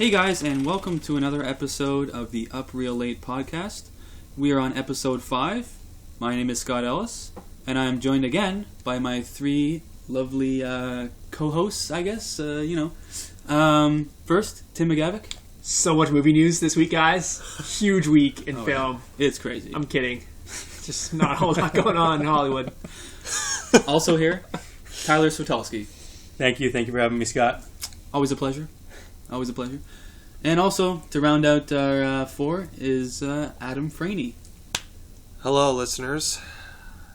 Hey guys, and welcome to another episode of the Up Real Late podcast. We are on episode 5. My name is Scott Ellis, and I am joined again by my 3 lovely co-hosts, I guess. First, Tim McGavick. So much movie news this week, guys. Huge week in film. Yeah. It's crazy. I'm kidding. Just not a whole lot going on in Hollywood. Also here, Tyler Switolski. Thank you for having me, Scott. Always a pleasure. And also, to round out our 4 is Adam Franey. Hello, listeners.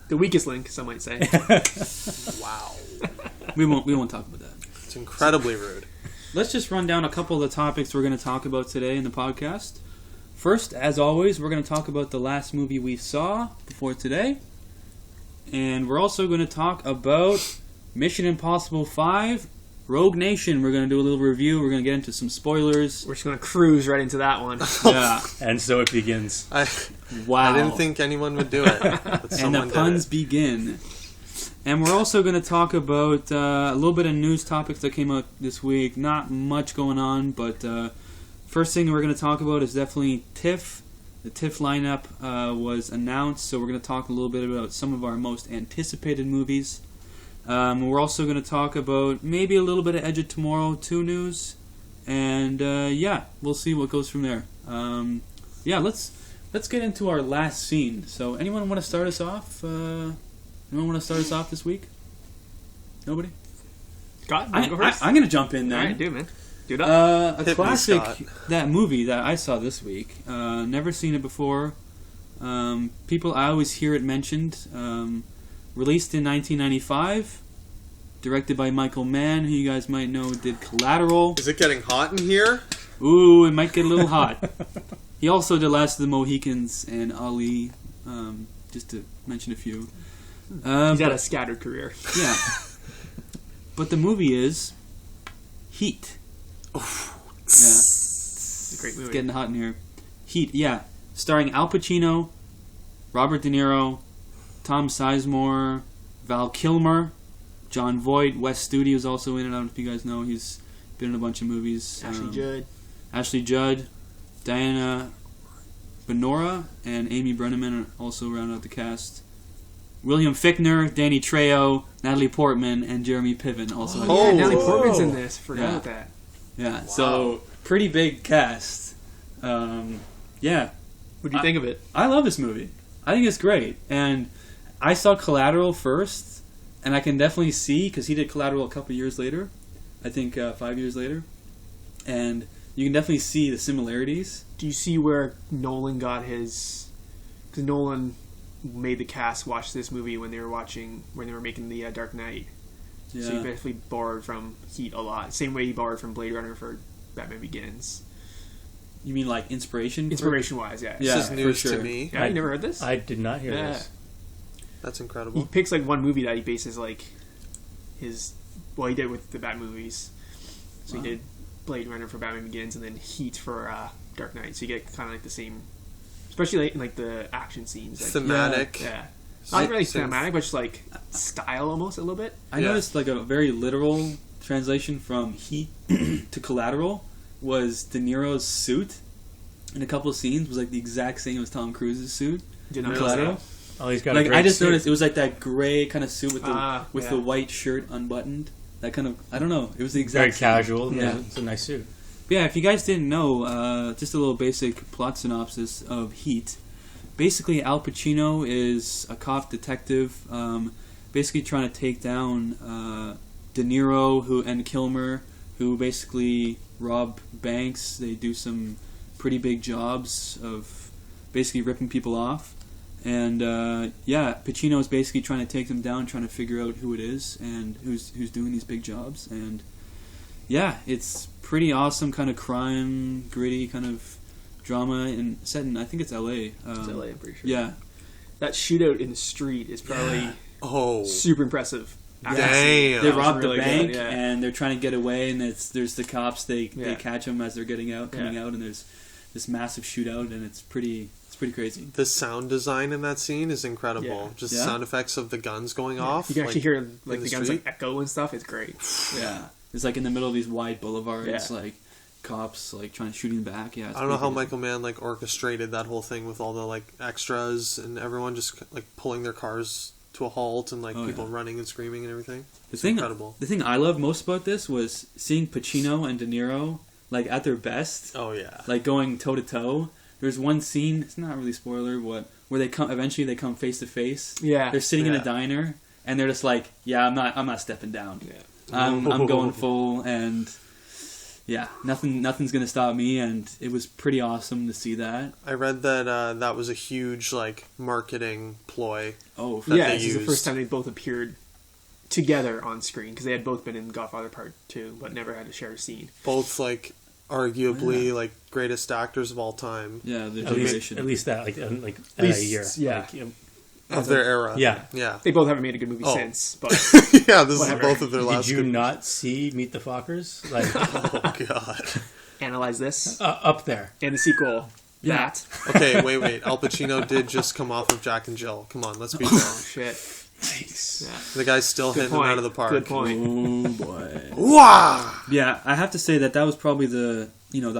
The weakest link, some might say. Wow. We won't talk about that. It's incredibly rude. Let's just run down a couple of the topics we're going to talk about today in the podcast. First, as always, we're going to talk about the last movie we saw before today. And we're also going to talk about Mission Impossible 5, Rogue Nation. We're going to do a little review. We're going to get into some spoilers. We're just going to cruise right into that one. Yeah. And so it begins. Wow. I didn't think anyone would do it. But And the puns begin. And we're also going to talk about a little bit of news topics that came out this week. Not much going on, but first thing we're going to talk about is definitely TIFF. The TIFF lineup was announced, so we're going to talk a little bit about some of our most anticipated movies. We're also going to talk about maybe a little bit of Edge of Tomorrow 2 news. And we'll see what goes from there. Let's get into our last scene. So anyone want to start us off? This week? Nobody? Scott, you go first? I'm going to jump in then. Alright, do man. Do it up. A classic, that movie that I saw this week. Never seen it before. I always hear it mentioned. Released in 1995. Directed by Michael Mann, who you guys might know did Collateral. Is it getting hot in here? Ooh, it might get a little hot. He also did Last of the Mohicans and Ali, just to mention a few. He's had a scattered career. Yeah. But the movie is Heat. Oh. Yeah. It's a great movie. It's getting hot in here. Heat, yeah. Starring Al Pacino, Robert De Niro, Tom Sizemore, Val Kilmer, John Voight, Wes Studi is also in it. I don't know if you guys know. He's been in a bunch of movies. Ashley Judd, Diana Benora, and Amy Brenneman also round out the cast. William Fichtner, Danny Trejo, Natalie Portman, and Jeremy Piven also. Natalie Portman's in this. Forgot about that. Yeah, Wow. So pretty big cast. What do you think of it? I love this movie. I think it's great. And I saw Collateral first, and I can definitely see, because he did Collateral a couple years later. I think 5 years later. And you can definitely see the similarities. Do you see where Nolan got his... Because Nolan made the cast watch this movie when they were making the Dark Knight. Yeah. So he basically borrowed from Heat a lot. Same way he borrowed from Blade Runner for Batman Begins. You mean like inspiration? Inspiration-wise, yeah. Yeah, This is news for sure. to me. Yeah, you never heard this? I did not hear this. That's He incredible. picks like one movie that he bases like his... Well, he did with the Bat movies. So Wow. he did Blade Runner for Batman Begins and then Heat for Dark Knight. So you get kind of like the same... Especially like in like the action scenes. Like, Thematic. Yeah. Not really thematic, but just like style almost a little bit. I noticed like a very literal translation from Heat to Collateral was De Niro's suit in a couple of scenes was like the exact same as Tom Cruise's suit. Did in not Collateral. notice Oh, he's got Like a great I just suit. noticed it was like that gray kind of suit with the Yeah. the white shirt unbuttoned. That kind of I don't know. It was the Very exact same. casual. Yeah. It's a nice suit. But yeah, if you guys didn't know, just a little basic plot synopsis of Heat. Basically, Al Pacino is a cop detective, basically trying to take down De Niro and Kilmer, who basically rob banks. They do some pretty big jobs of basically ripping people off. And Pacino is basically trying to take them down, trying to figure out who it is and who's doing these big jobs. And yeah, it's pretty awesome, kind of crime, gritty kind of drama, and set in, I think it's L.A. It's LA, I'm pretty sure. Yeah. That shootout in the street is probably super impressive. Damn. They robbed the really bank, good, yeah. and they're trying to get away, and there's the cops, they catch them as they're coming out, and there's this massive shootout, and it's pretty crazy. The sound design in that scene is incredible. Yeah. Just the sound effects of the guns going off. You can actually hear like in the the guns street. like echo and stuff. It's great. Yeah. It's like in the middle of these wide boulevards, like cops like trying to shoot him back. Yeah, it's I don't know how pretty Michael Mann like orchestrated that whole thing with all the like extras and everyone just like pulling their cars to a halt and like people running and screaming and everything. It's incredible. The thing I loved most about this was seeing Pacino and De Niro like at their best. Oh yeah, like going toe to toe. There's one scene. It's not really spoiler, but where they come eventually they come face to face. Yeah, they're sitting in Yeah. a diner and they're just like, yeah, I'm not stepping down. Yeah. I'm going full, and yeah, nothing's gonna stop me. And it was pretty awesome to see that. I read that that was a huge like marketing ploy. Oh, that Yeah, they this is the used. first time they both appeared together on screen because they had both been in Godfather Part 2, but never had to share a scene. Both like arguably like greatest actors of all time yeah, the At least, generation. at least that, like At least, a year. yeah. Like, of their era. Yeah. Yeah. They both haven't made a good movie Oh. since, but Yeah, this Whatever. is both of their last. Did you good- not see Meet the Fockers? Like Oh god. analyze this up there. and the sequel. Yeah. That. Okay, wait. Al Pacino did just come off of Jack and Jill. Come on, let's be Oh fair. shit! Nice. Yeah. The guy's still Good hitting point. him out of the park. Good point. Oh boy. Wow. Yeah, I have to say that was probably the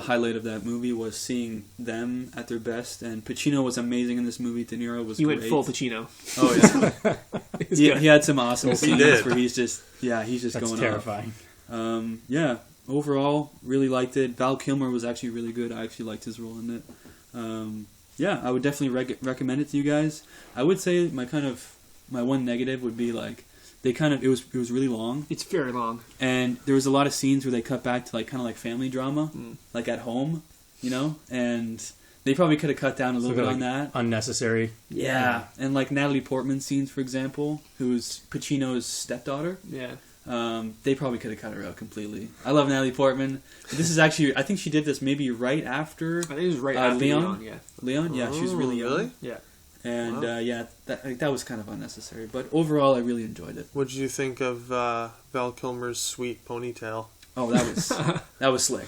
highlight of that movie was seeing them at their best, and Pacino was amazing in this movie. De Niro was He great. went full Pacino. Oh yeah, He's he, good. he had some awesome He scenes did. where he's just That's going terrifying. off. Yeah, overall really liked it. Val Kilmer was actually really good. I actually liked his role in it. Yeah, I would definitely recommend it to you guys. I would say my one negative would be like it was really long. It's very long. And there was a lot of scenes where they cut back to like kind of like family drama, like at home, and they probably could have cut down a little bit on that. Unnecessary. Yeah, and like Natalie Portman scenes, for example, who's Pacino's stepdaughter. Yeah. They probably could have cut her out completely. I love Natalie Portman. This is actually, I think she did this maybe right after I think it was right after Leon. Yeah. Leon. Yeah, she was really young. Really? Yeah. And Wow. that was kind of unnecessary. But overall, I really enjoyed it. What did you think of Val Kilmer's sweet ponytail? Oh, that was slick.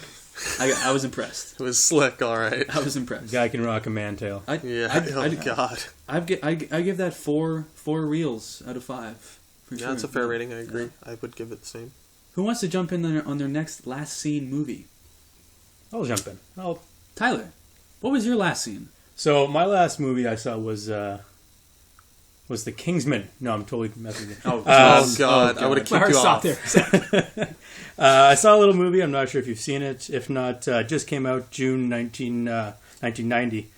I was impressed. It was slick, all right. I was impressed. Guy can rock a mantail. God. I give that four reels out of 5. For Yeah, sure. that's a fair rating. I agree. I would give it the same. Who wants to jump in on their next last scene movie? I'll jump in. Tyler, what was your last scene? So my last movie I saw was The Kingsman. No, I'm totally messing with you. Oh God! I would have My kicked heart you stopped off. there. I saw a little movie. I'm not sure if you've seen it. If not, just came out June 1990.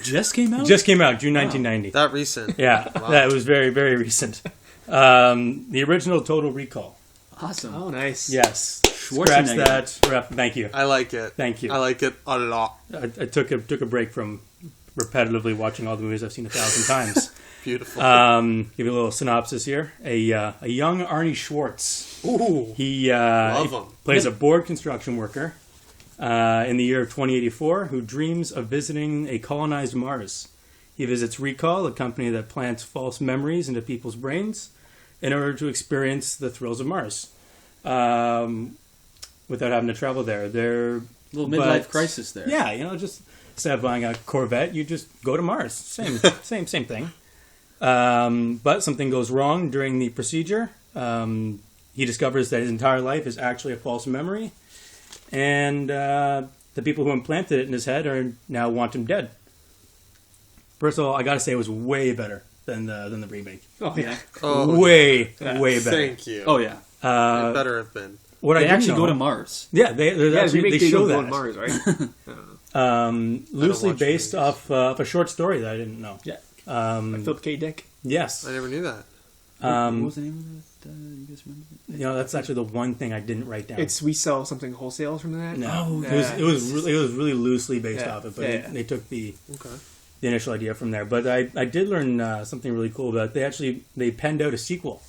Just came out? Just came out June 1990. That recent. Yeah, Wow. that was very, very recent. The original Total Recall. Awesome. Oh, nice. Yes. Scratch Schwarzenegger. that. Thank you. I like it. Thank you. I like it a lot. I took a break from repetitively watching all the movies I've seen 1,000 times. Beautiful. Give you a little synopsis here. A young Arnie Schwartz. Ooh. He Love him. plays a bored construction worker in the year of 2084 who dreams of visiting a colonized Mars. He visits Recall, a company that plants false memories into people's brains in order to experience the thrills of Mars without having to travel there. They're Little midlife crisis there. Yeah, just instead of buying a Corvette, you just go to Mars. Same thing. But something goes wrong during the procedure. He discovers that his entire life is actually a false memory, and the people who implanted it in his head now want him dead. First of all, I gotta say it was way better than the remake. Oh, yeah. Oh, way better. Thank you. Oh yeah. It better have been. What They I didn't actually know, go to Mars. Yeah, they actually they show that. on Mars, right? Loosely watch based movies. off a short story that I didn't know. Yeah. Um, Philip K. Dick. yes. I never knew that. What was the name of it? You guys remember? That's actually the one thing I didn't write down. We sell something wholesale from that. No, Oh, it was really loosely based Yeah. off it, but Yeah. they took the Okay. initial idea from there. But I did learn something really cool about it. They penned out a sequel.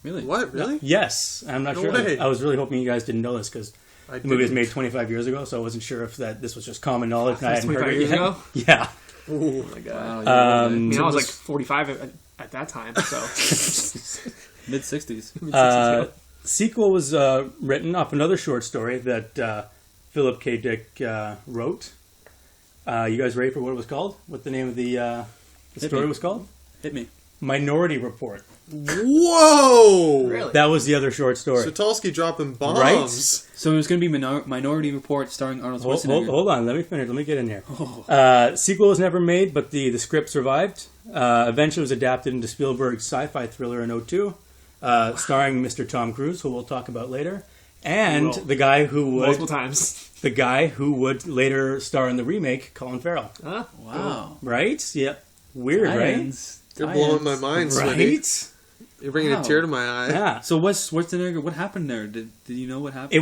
Really? What? Really? Yes, I'm not No sure. way. I was really hoping you guys didn't know this because I the movie was didn't. made 25 years ago, so I wasn't sure if this was just common knowledge. And I That's hadn't heard 25 it years yet. ago? Yeah. Oh my god. Wow, yeah, I mean, so I was this- like 45 at that time, so. mid 60s. Sequel was written off another short story that Philip K. Dick wrote. You guys ready for what it was called? What the name of the Hit story me. was called? Hit me. Minority Report. Whoa! Really? That was the other short story. Sutalski dropping bombs. Right? So it was going to be Minority Report starring Arnold Schwarzenegger. Hold on, let me finish. Let me get in here. Sequel was never made, but the script survived. Eventually was adapted into Spielberg's sci-fi thriller in 2002, starring Mr. Tom Cruise, who we'll talk about later, and the guy who would... Multiple times. The guy who would later star in the remake, Colin Farrell. Huh? Wow. Right? Yeah. Weird, Tie-ins. right? You're blowing my mind, Smitty. Right? You're bringing a tear to my eye. Yeah. So what's Schwarzenegger? What happened there? Did you know what happened? It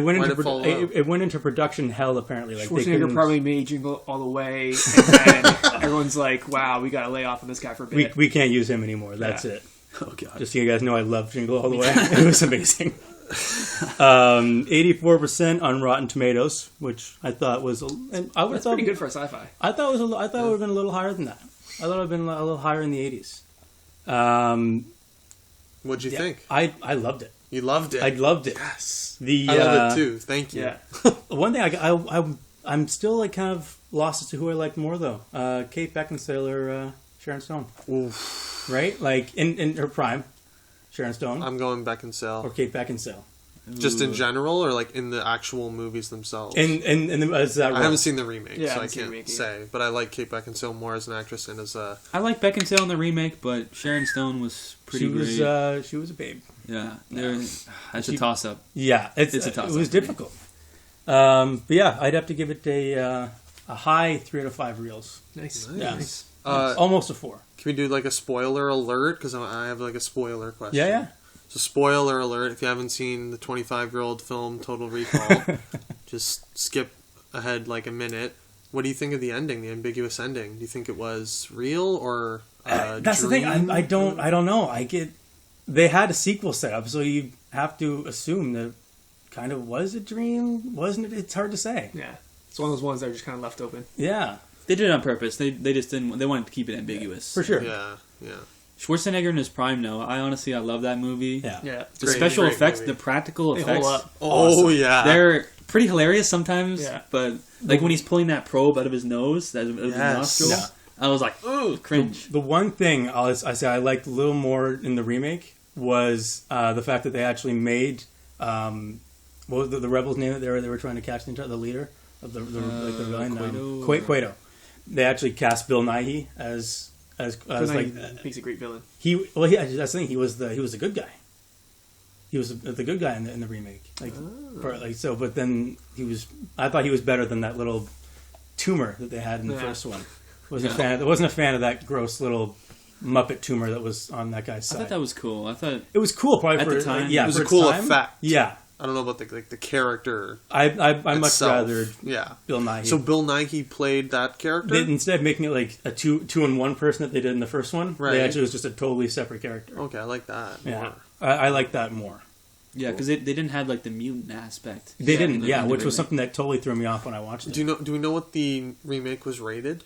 went into production hell, apparently. Like Schwarzenegger probably made Jingle All the Way, and then everyone's like, wow, we got to lay off on this guy for a bit. We can't use him anymore. That's it. Oh, God. Just so you guys know, I love Jingle All the Way. It was amazing. 84% on Rotten Tomatoes, which I thought was... And I That's pretty good for a sci-fi. I thought it would have been a little higher than that. I thought it would have been a little higher in the 80s. What'd you think? I loved it. You loved it? I loved it. Yes. I love it too. Thank you. Yeah. One thing I'm still like kind of lost as to who I liked more though. Kate Beckinsale or Sharon Stone. Oof. Right? Like in her prime, Sharon Stone. I'm going Beckinsale. Or Kate Beckinsale. Just in general, or like in the actual movies themselves? I haven't seen the remake, Yeah, so I I haven't can't seen the say. But I like Kate Beckinsale more as an actress and as a... I like Beckinsale in the remake, but Sharon Stone was pretty great. She was a babe. Yeah. That's a toss-up. Yeah, it's a toss-up. It was difficult. But yeah, I'd have to give it a high 3 out of 5 reels. Nice. Yeah. Almost a 4. Can we do like a spoiler alert? Because I have like a spoiler question. Yeah. So spoiler alert, if you haven't seen the 25-year-old film Total Recall, just skip ahead like a minute. What do you think of the ending, the ambiguous ending? Do you think it was real or that's dream? the thing. I don't know. They had a sequel set up, so you have to assume that kind of was a dream, wasn't it? It's hard to say. Yeah. It's one of those ones that are just kind of left open. Yeah. They did it on purpose. They just didn't. They wanted to keep it ambiguous. For sure. Yeah. Schwarzenegger in his prime, though. I love that movie. Yeah. The special effects, movie. the practical They effects. hold up. Oh, yeah. They're pretty hilarious sometimes. Yeah. But like when he's pulling that probe out of his nose, out of his nostril, I was like, ooh, cringe. The one thing I liked a little more in the remake was the fact that they actually made what was the rebels' name that they were trying to catch the leader of the villain, Cueto. They actually cast Bill Nighy as like he's a great villain. That's the thing. He was the good guy. He was the good guy in the remake. But then I thought he was better than that little tumor that they had in the first one. Wasn't a fan of that gross little Muppet tumor that was on that guy's side. I thought that was cool. I thought it was cool. Probably at for the time. Yeah, it was a cool effect. Yeah. I don't know about the character. I much rather Bill Nighy. So Bill Nighy played that character? Instead of making it like a two-in-one person that they did in the first one, right. They actually was just a totally separate character. Okay, I like that more. I like that more. Yeah, because they didn't have like the mutant aspect. They didn't, which was something that totally threw me off when I watched it. Do we know what the remake was rated?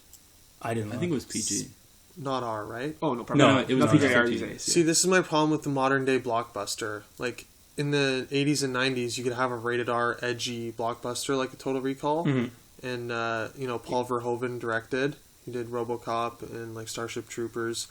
I didn't know. I think it was PG. Not R, right? Oh, no, probably not. It was PG. See, this is my problem with the modern day blockbuster. Like, in the 80s and 90s, you could have a rated R, edgy blockbuster like a Total Recall. Mm-hmm. And, Paul Verhoeven directed. He did RoboCop and, like, Starship Troopers.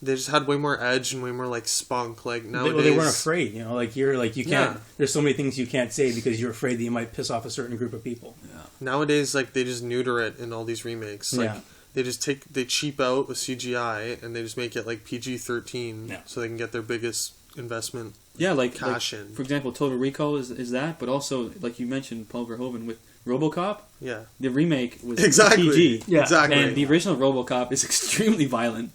They just had way more edge and way more, like, spunk. Like, nowadays... They weren't afraid, you can't... Yeah. There's so many things you can't say because you're afraid that you might piss off a certain group of people. Yeah. Nowadays, like, they just neuter it in all these remakes. Like, they just they cheap out with CGI and they just make it, like, PG-13 so they can get their biggest investment cash in. For example, Total Recall is that, but also, like you mentioned, Paul Verhoeven with RoboCop. Yeah. The remake was PG. Yeah. Exactly. And the original RoboCop is extremely violent.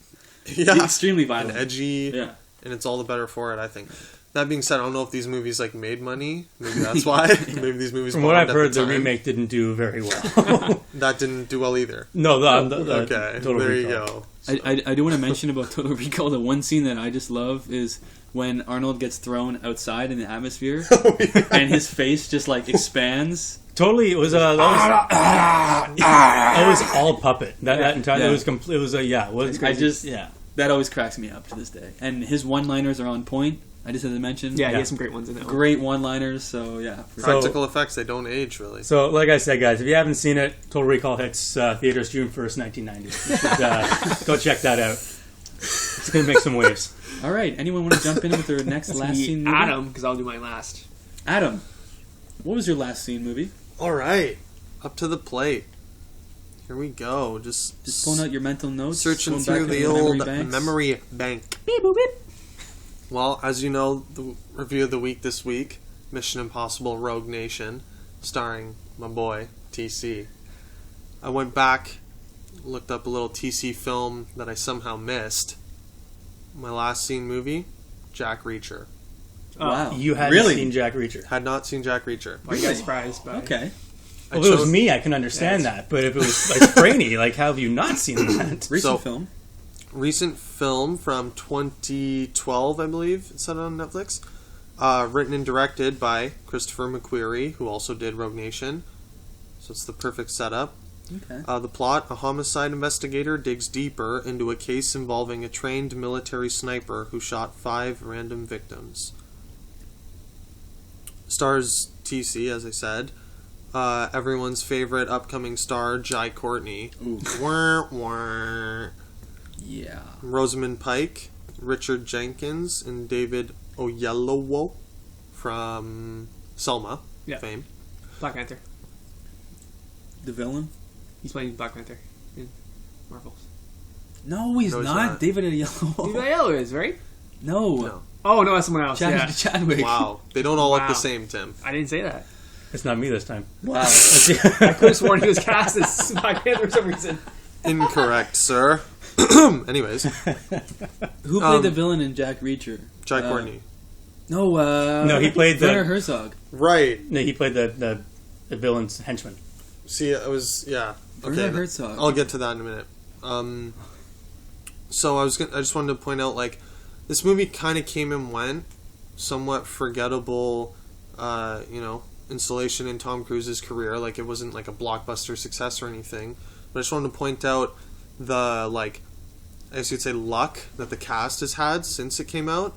Yeah. Extremely violent. And edgy. Yeah. And it's all the better for it, I think. That being said, I don't know if these movies like made money. Maybe that's why. Maybe these movies. From what I've heard, the remake didn't do very well. That didn't do well either. No, okay. Total there Recall. You go. I do want to mention about Total Recall. The one scene that I just love is when Arnold gets thrown outside in the atmosphere, and his face just like expands. Totally, it was that was all puppet. That entire it was complete. It was that always cracks me up to this day. And his one-liners are on point. I just had to mention. Yeah, he has some great ones in there. Great one-liners. So yeah, practical effects. They don't age really. So, like I said, guys, if you haven't seen it, Total Recall hits theaters June 1st, 1990. Go check that out. It's going to make some waves. All right. Anyone want to jump in with their next last scene movie? Adam, because I'll do my last. Adam, what was your last scene movie? All right, up to the plate. Here we go. Just pulling out your mental notes, searching going through back the into old banks. memory bank. Beep, boop, beep. Well, as you know, the review of the week this week, Mission Impossible Rogue Nation, starring my boy, TC. I went back, looked up a little TC film that I somehow missed. My last seen movie, Jack Reacher. Wow. You hadn't Really? seen Jack Reacher. Had not seen Jack Reacher. Why are you guys surprised? By Okay. Well, if it was me, I can understand that. But if it was like Franny, like, how have you not seen that? Recent film. Recent film from 2012, I believe. It's set on Netflix. Written and directed by Christopher McQuarrie, who also did Rogue Nation. So it's the perfect setup. Okay. The plot: a homicide investigator digs deeper into a case involving a trained military sniper who shot 5 random victims. Stars TC, as I said. Everyone's favorite upcoming star, Jai Courtney. Ooh. Wah, wah. Yeah. Rosamund Pike, Richard Jenkins, and David Oyelowo from Selma fame. Black Panther. The villain? He's playing Black Panther in Marvels. No, he's No, he's not. not. David Steve Oyelowo. Aiello is, right? No. No. Oh, no, that's someone else. Yeah. Chadwick. Wow. They don't all look Wow. the same, Tim. I didn't say that. It's not me this time. Wow. I could have sworn he was cast as Black Panther for some reason. Incorrect, sir. Anyways, Who played the villain in Jack Reacher? Jai Courtney. No, No, he played Werner the. Herzog. Right. No, he played the villain's henchman. See, I was Werner Okay, Herzog. I'll get to that in a minute. So I just wanted to point out, like, this movie kind of came and went, somewhat forgettable, installation in Tom Cruise's career. Like, it wasn't like a blockbuster success or anything. But I just wanted to point out the, like, I guess you'd say luck that the cast has had since it came out.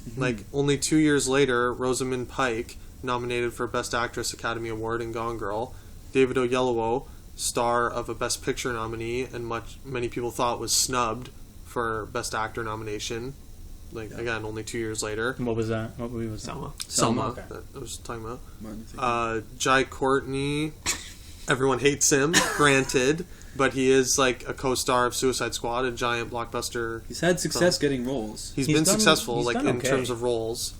Mm-hmm. Like, only 2 years later, Rosamund Pike, nominated for Best Actress Academy Award in Gone Girl. David Oyelowo, star of a Best Picture nominee, and many people thought was snubbed for Best Actor nomination. Like, again, only 2 years later. What was that? What movie was that? Selma. Selma, okay. that I was talking about. Martin Luther King. Jai Courtney, everyone hates him, granted, but he is like a co-star of Suicide Squad, a giant blockbuster. He's had success getting roles. He's He's been done- successful, he's like, done in okay. terms of roles.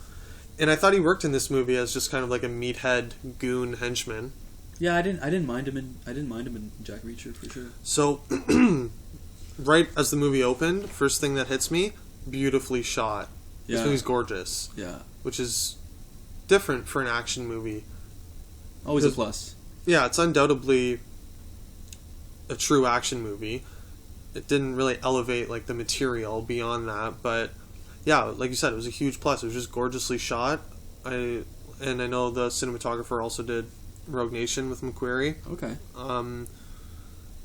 And I thought he worked in this movie as just kind of like a meathead goon henchman. Yeah, I didn't mind him in Jack Reacher for sure. So, right as the movie opened, first thing that hits me, beautifully shot. This Yeah. movie's gorgeous, Yeah. which is different for an action movie. Always a plus. Yeah, it's undoubtedly a true action movie. It didn't really elevate, like, the material beyond that, but yeah, like you said, it was a huge plus. It was just gorgeously shot. I know the cinematographer also did Rogue Nation with McQuarrie. Okay.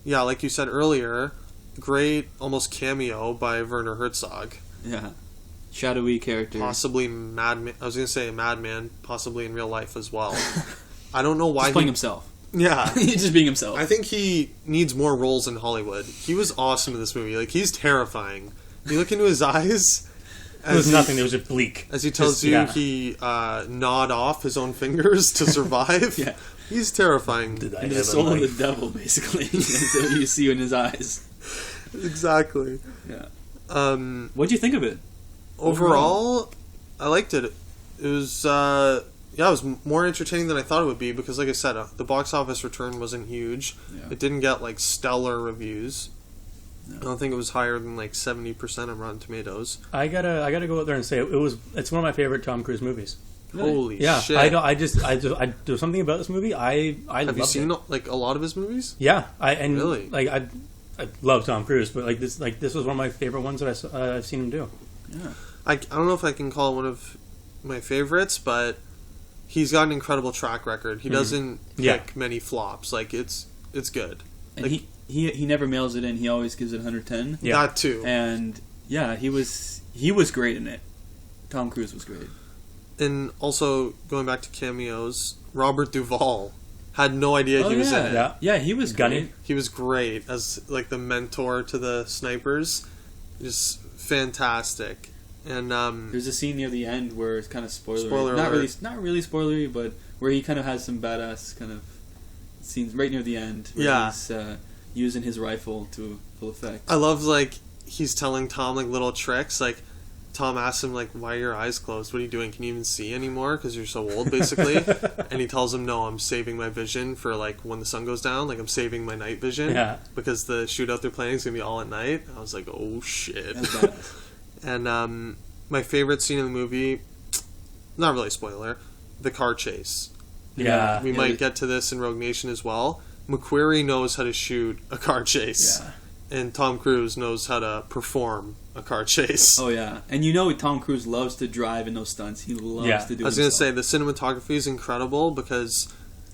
Yeah, like you said earlier, great almost cameo by Werner Herzog. Yeah. Shadowy character. Possibly madman. I was gonna say a madman, possibly in real life as well. I don't know why Just playing himself. Yeah, He's just being himself. I think he needs more roles in Hollywood. He was awesome in this movie. Like, he's terrifying. You look into his eyes. There was nothing. There was just bleak. As he tells Just- you, yeah. he gnawed off his own fingers to survive. Yeah. He's terrifying. Did I Into the have a soul of life? the devil, basically. That's what you see in his eyes. Exactly. Yeah. Um, What'd you think of it? overall, I liked it. It was it was more entertaining than I thought it would be because, like I said, the box office return wasn't huge. Yeah. It didn't get like stellar reviews. No. I don't think it was higher than like 70% on Rotten Tomatoes. I gotta go out there and say it's one of my favorite Tom Cruise movies. Really? Holy Yeah, shit! there's something about this movie. I Have you loved seen it. like a lot of his movies? Yeah, Really? I love Tom Cruise, but this was one of my favorite ones that I've seen him do. Yeah. I don't know if I can call it one of my favorites, but he's got an incredible track record. He doesn't pick Yeah. many flops. Like it's good. And Like, he never mails it in. He always gives it 110. Yeah. That too. And yeah, he was great in it. Tom Cruise was great. And also going back to cameos, Robert Duvall had no idea he was in it. Yeah. Yeah, he was Gunny. great. He was great as like the mentor to the snipers. Just fantastic. And There's a scene near the end where it's kind of spoilery. Spoiler not alert. not really spoilery, but where he kind of has some badass kind of scenes right near the end. Where Yeah. he's using his rifle to full effect. I love, like, he's telling Tom, like, little tricks. Like, Tom asks him, like, why are your eyes closed? What are you doing? Can you even see anymore? Because you're so old, basically. And he tells him, no, I'm saving my vision for, like, when the sun goes down. Like, I'm saving my night vision. Yeah. Because the shootout they're playing is going to be all at night. I was like, oh, shit. That's badass. And my favorite scene in the movie, not really a spoiler, the car chase. Yeah. We might get to this in Rogue Nation as well. McQuarrie knows how to shoot a car chase. Yeah. And Tom Cruise knows how to perform a car chase. Oh yeah, and you know Tom Cruise loves to drive in those stunts. He loves Yeah. to do. I was going to himself. say, the cinematography is incredible because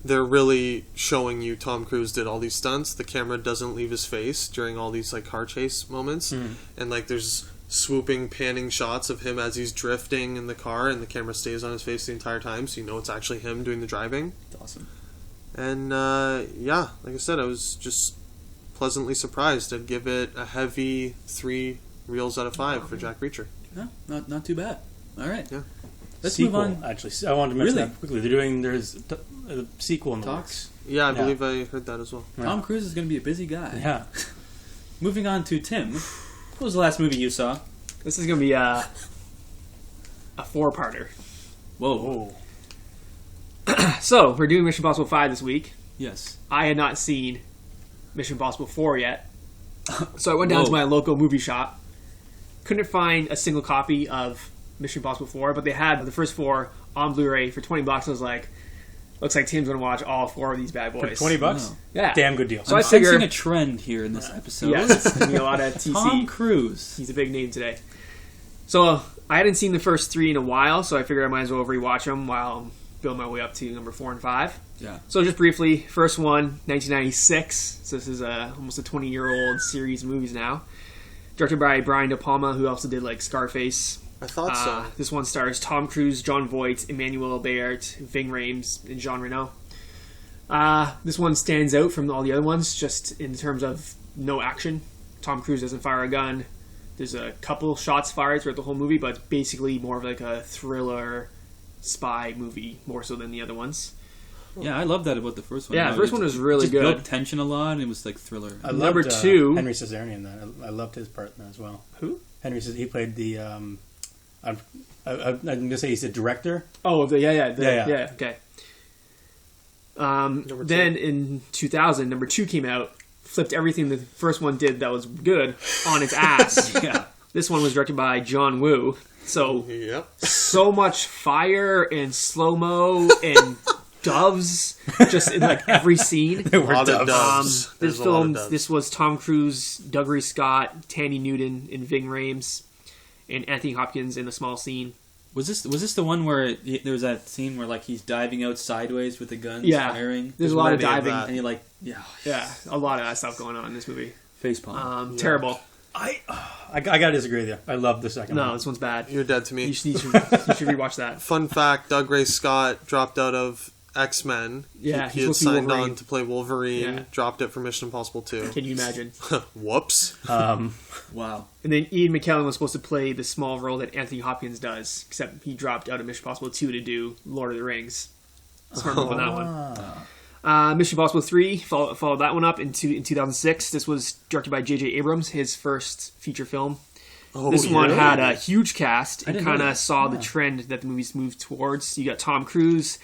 they're really showing you Tom Cruise did all these stunts. The camera doesn't leave his face during all these, like, car chase moments. And, like, there's swooping, panning shots of him as he's drifting in the car, and the camera stays on his face the entire time, so you know it's actually him doing the driving. It's awesome. And, yeah, like I said, I was just pleasantly surprised. I'd give it a heavy 3 reels out of 5 for Jack Reacher. Yeah, not too bad. All right. Yeah. Let's sequel, move on. actually. I wanted to mention Really? that quickly. There's a sequel in the Talks. Yeah, I Yeah. believe I heard that as well. Tom Cruise is going to be a busy guy. Yeah. Moving on to Tim. What was the last movie you saw? This is going to be a 4-parter. Whoa. Oh. So, we're doing Mission Impossible 5 this week. Yes. I had not seen Mission Impossible 4 yet. So I went down to my local movie shop. Couldn't find a single copy of Mission Impossible 4, but they had the first 4 on Blu-ray for $20. I was like, looks like Tim's going to watch all 4 of these bad boys. For $20? Wow. Yeah. Damn good deal. So I'm I figure... sensing a trend here in this episode. Yes, it's going to be a lot of TC. Tom Cruise. He's a big name today. So I hadn't seen the first 3 in a while, so I figured I might as well rewatch them while I'm building my way up to number 4 and 5. Yeah. So just briefly, first one, 1996. So this is almost a 20-year-old series of movies now. Directed by Brian De Palma, who also did like Scarface. I thought so. This one stars Tom Cruise, John Voight, Emmanuel Béart, Ving Rhames, and Jean Reno. This one stands out from all the other ones just in terms of no action. Tom Cruise doesn't fire a gun. There's a couple shots fired throughout the whole movie, but it's basically more of like a thriller spy movie, more so than the other ones. Yeah, I love that about the first one. Yeah, the first one was really just good. built tension a lot, and it was like thriller. I Number loved, 2. Henry Cesarian in that. I loved his part in that as well. Who? Henry Cesarian. He played the... I'm going to say he's the director. Oh, Yeah. okay. Number Then 2. in 2000, number 2 came out, flipped everything the first one did that was good on its ass. Yeah. This one was directed by John Woo. So Yep. so much fire and slow-mo and doves just in like every scene. There were Lot of doves. doves. This There's a lot of film, doves. this was Tom Cruise, Doug Reese Scott, Tandy Newton, and Ving Rhames, and Anthony Hopkins in a small scene. Was this the one where there was that scene where like he's diving out sideways with the guns firing? There's a lot of many of diving. that. And he like Yeah, a lot of that stuff going on in this movie. facepalm. Terrible. I gotta disagree with you. I love the second No, one. this one's bad. You're dead to me. You should rewatch that. Fun fact, Doug Ray Scott dropped out of X-Men. Yeah, he he's had supposed to be signed Wolverine. on to play Wolverine, Yeah. dropped it for Mission Impossible 2. Can you imagine? Whoops. Wow. And then Ian McKellen was supposed to play the small role that Anthony Hopkins does, except he dropped out of Mission Impossible 2 to do Lord of the Rings. Smart move on that one. Mission Impossible 3 followed that one up in 2006. This was directed by J.J. Abrams, his first feature film. This one really? had a huge cast and didn't know kind of that. saw the trend that the movies moved towards. You got Tom Cruise,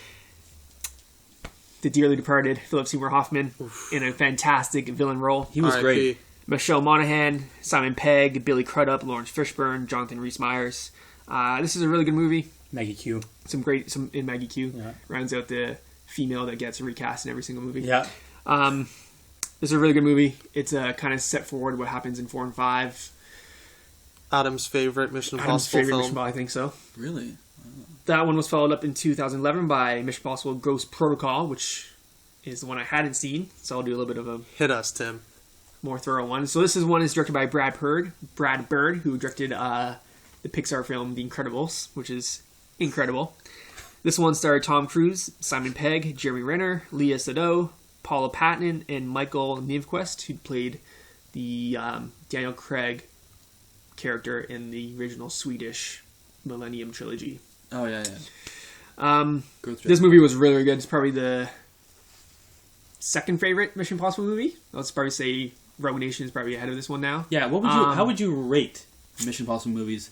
the dearly departed Philip Seymour Hoffman, in a fantastic villain role. He was R.I.P. great. Michelle Monaghan, Simon Pegg, Billy Crudup, Lawrence Fishburne, Jonathan Rhys-Meyers. This is a really good movie. Maggie Q. Some in Maggie Q. Yeah. Rounds out the female that gets recast in every single movie. Yeah. This is a really good movie. It's kind of set forward what happens in 4 and 5. Adam's favorite Mission Adam's Impossible favorite film. Mission Impossible, I think so. Really? That one was followed up in 2011 by Mission Impossible Ghost Protocol, which is the one I hadn't seen. So I'll do a little bit of a Hit us, Tim. more thorough one. So this is directed by Brad Bird, who directed the Pixar film The Incredibles, which is incredible. This one starred Tom Cruise, Simon Pegg, Jeremy Renner, Leah Sado, Paula Patton, and Michael Nivquist, who played the Daniel Craig character in the original Swedish Millennium trilogy. Oh yeah. Um, Go through this it. movie was really, really good. It's probably the second favorite Mission Impossible movie. Let's probably say Rogue Nation is probably ahead of this one now. Yeah, what would you? How would you rate Mission Impossible movies?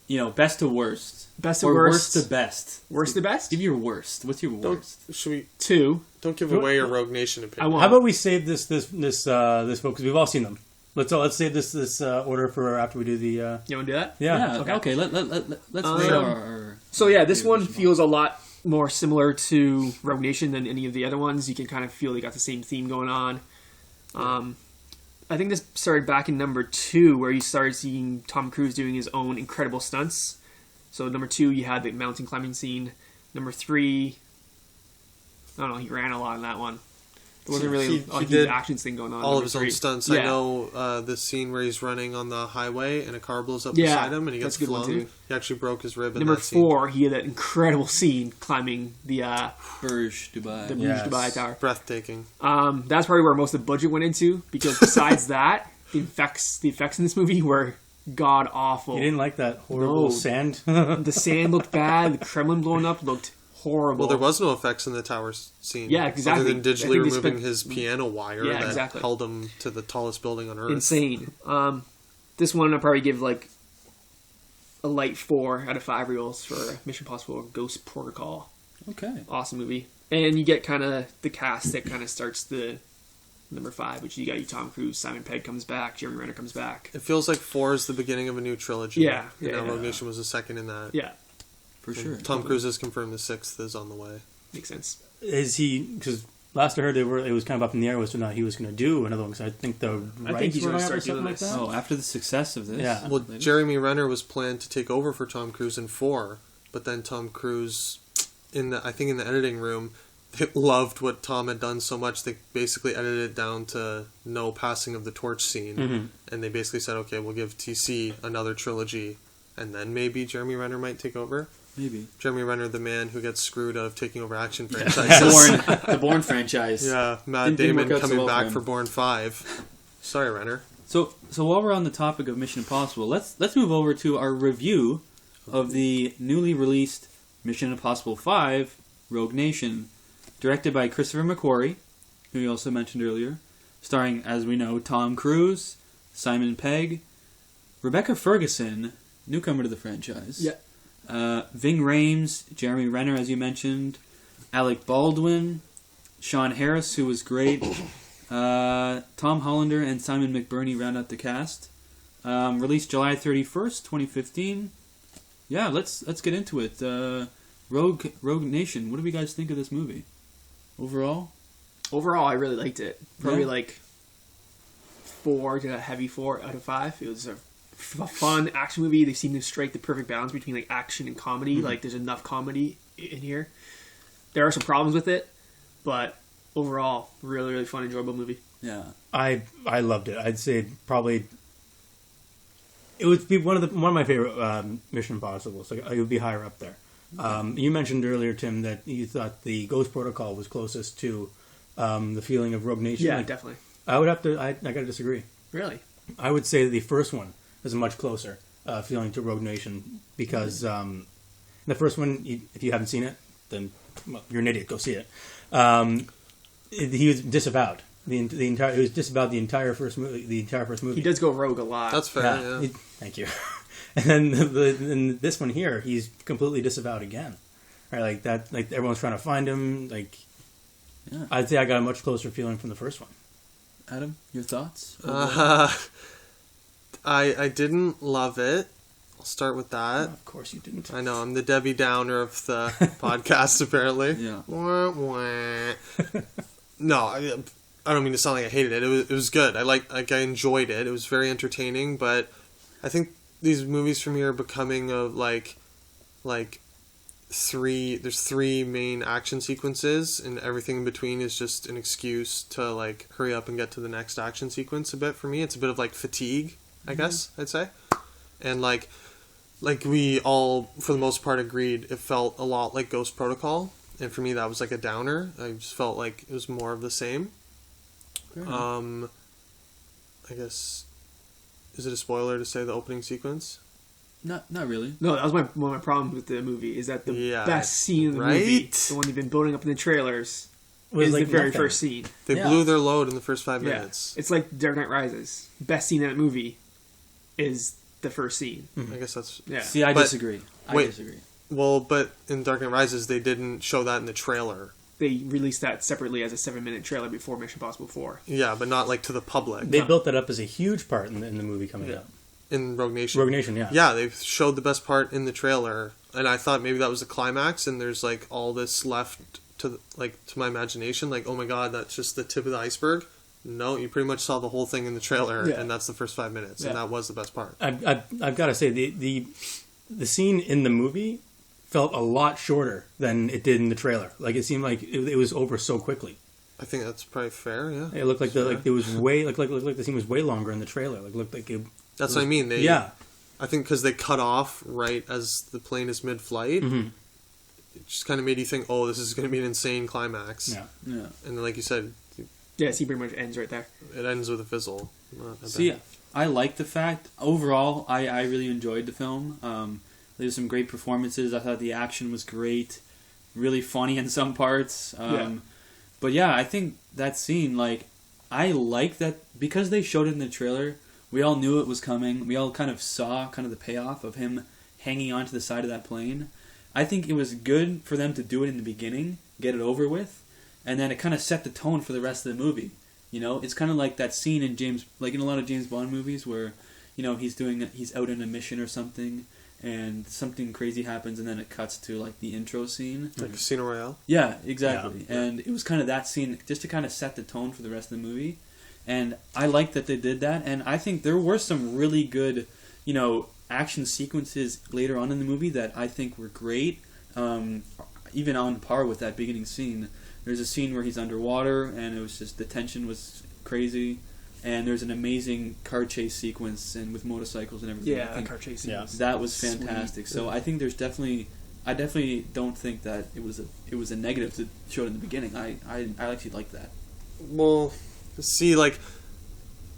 You know, best to worst, Best to or worst. worst to best. Worst to best? Give your worst. What's your Don't worst? should we? 2. Don't give away your Rogue Nation I opinion. won't. How about we save this vote because we've all seen them. Let's save this order for after we do the. You want to do that? Yeah. Okay. Let's rate our. So yeah, this favorite one Mission feels a lot more similar to Rogue Nation than any of the other ones. You can kind of feel they got the same theme going on. I think this started back in number 2, where you started seeing Tom Cruise doing his own incredible stunts. So number 2, you had the mountain climbing scene. Number 3, I don't know, he ran a lot in that one. There wasn't really He a huge did action thing going on. all Number of his 3. own stunts. Yeah. I know the scene where he's running on the highway and a car blows up Yeah, beside him and he that's gets a good one, flung. too. He actually broke his rib in Number that scene. 4, he had that incredible scene climbing the Burj Dubai. Burj Yes. Dubai Tower. Breathtaking. That's probably where most of the budget went into, because besides that, the effects in this movie were god awful. You didn't like that horrible No. sand. The sand looked bad. The Kremlin blowing up looked horrible. Well, there was no effects in the tower scene. Yeah, exactly. Other than I digitally think they removing spent- his piano wire Yeah, that exactly. held him to the tallest building on Earth. insane. This one I'd probably give like a light 4 out of 5 reels for Mission Impossible Ghost Protocol. Okay. Awesome movie. And you get kind of the cast that kind of starts the number 5, which you got Tom Cruise, Simon Pegg comes back, Jeremy Renner comes back. It feels like 4 is the beginning of a new trilogy. Yeah, And now yeah. Rogue Nation was the second in that. Yeah, For And sure. Tom Cruise has confirmed the 6th is on the way. makes sense. Is he? Because last I heard, it was kind of up in the air as to not he was going to do another one. Because I think the rights he's were gonna up or start something doing like this. that. Oh, after the success of this. Yeah. Well, maybe? Jeremy Renner was planned to take over for Tom Cruise in 4, but then Tom Cruise, I think in the editing room, they loved what Tom had done so much they basically edited it down to no passing of the torch scene, Mhm. and they basically said, okay, we'll give TC another trilogy, and then maybe Jeremy Renner might take over. Maybe. Jeremy Renner, the man who gets screwed out of taking over action franchises. The Bourne franchise. Yeah, Matt Didn't work Damon out so coming well for back him. for Bourne 5. Sorry, Renner. So while we're on the topic of Mission Impossible, let's move over to our review of the newly released Mission Impossible 5: Rogue Nation, directed by Christopher McQuarrie, who you also mentioned earlier, starring, as we know, Tom Cruise, Simon Pegg, Rebecca Ferguson, newcomer to the franchise. Yeah. Ving Rhames, Jeremy Renner, as you mentioned, Alec Baldwin, Sean Harris, who was great, Tom Hollander, and Simon McBurney round out the cast. Released July 31st, 2015. Yeah, let's get into it. Rogue Nation. What do you guys think of this movie? Overall? Overall, I really liked it. Probably Yeah. like 4 to a heavy 4 out of 5. It was a fun action movie. They seem to strike the perfect balance between like action and comedy. Like there's enough comedy in here. There are some problems with it, but overall, really, really fun, enjoyable movie. Yeah. I loved it. I'd say probably it would be one of my favorite Mission Impossibles. Like, it would be higher up there. You mentioned earlier, Tim, that you thought the Ghost Protocol was closest to the feeling of Rogue Nation. Yeah, Like, definitely. I would have to. I got to disagree. Really? I would say the first one is a much closer feeling to Rogue Nation because the first one, if you haven't seen it, then well, you're an idiot. Go see it. He was disavowed. The entire it was disavowed the entire first movie. The entire first movie. He does go rogue a lot. That's fair, yeah. Thank you. And then this one here, he's completely disavowed again. Right, like that. Like everyone's trying to find him. Like, Yeah. I'd say I got a much closer feeling from the first one. Adam, your thoughts? I didn't love it. I'll start with that. Of course, you didn't. I know, I'm the Debbie Downer of the podcast, apparently. Yeah. Wah, wah. No, I don't mean to sound like I hated it. It was good. I enjoyed it. It was very entertaining, but I think these movies from here are becoming of like there's 3 main action sequences, and everything in between is just an excuse to like hurry up and get to the next action sequence a bit for me. It's a bit of like fatigue, I guess I'd say. And like we all for the most part agreed, it felt a lot like Ghost Protocol, and for me that was like a downer. I just felt like it was more of the same. I guess Is it a spoiler to say the opening sequence? Not really. No, that was one of my problems with the movie. Is that the Yeah. best scene in the Right? movie, the one you've been building up in the trailers, Was is like the very nothing. first scene. They Yeah. blew their load in the first 5 Yeah, minutes. it's like Dark Knight Rises. Best scene in that movie is the first scene. I guess that's... Yeah, See, I But- disagree. I wait. disagree. Well, but in Dark Knight Rises, they didn't show that in the trailer. they released that separately as a 7-minute trailer before Mission Impossible 4. Yeah, but not like to the public. They built that up as a huge part in the movie coming out. In Rogue Nation. Rogue Nation, yeah. Yeah, they showed the best part in the trailer, and I thought maybe that was the climax, and there's like all this left to my imagination, like, oh my god, that's just the tip of the iceberg. No, you pretty much saw the whole thing in the trailer, Yeah. and that's the first 5 minutes, Yeah. and that was the best part. I've got to say the scene in the movie felt a lot shorter than it did in the trailer. Like it seemed like it was over so quickly. I think that's probably fair. Yeah, It looked like it was way like the scene was way longer in the trailer. Like looked like it. that's what I mean. They, Yeah, I think because they cut off right as the plane is mid-flight, Mhm. it just kind of made you think, oh, this is going to be an insane climax. yeah. Yeah. And then, like you said, Yeah, he pretty much ends right there. it ends with a fizzle. Not a See, bad- I like the fact overall. I really enjoyed the film. There's some great performances. I thought the action was great, really funny in some parts. But yeah, I think that scene, like, I like that because they showed it in the trailer. We all knew it was coming. We all kind of saw kind of the payoff of him hanging onto the side of that plane. I think it was good for them to do it in the beginning, get it over with, and then it kind of set the tone for the rest of the movie. You know, it's kind of like that scene in in a lot of James Bond movies where, you know, he's out in a mission or something, and something crazy happens, and then it cuts to like the intro scene. like Casino Royale. Yeah, exactly. Yeah. And it was kind of that scene just to kind of set the tone for the rest of the movie. And I like that they did that. And I think there were some really good, you know, action sequences later on in the movie that I think were great. Even on par with that beginning scene. There's a scene where he's underwater, and it was just the tension was crazy. And there's an amazing car chase sequence and with motorcycles and everything. I Yeah, think car chase scene Yeah. was that was sweet. fantastic. So I think there's definitely, I definitely don't think that it was a negative to show it in the beginning. I actually like that. Well, see, like,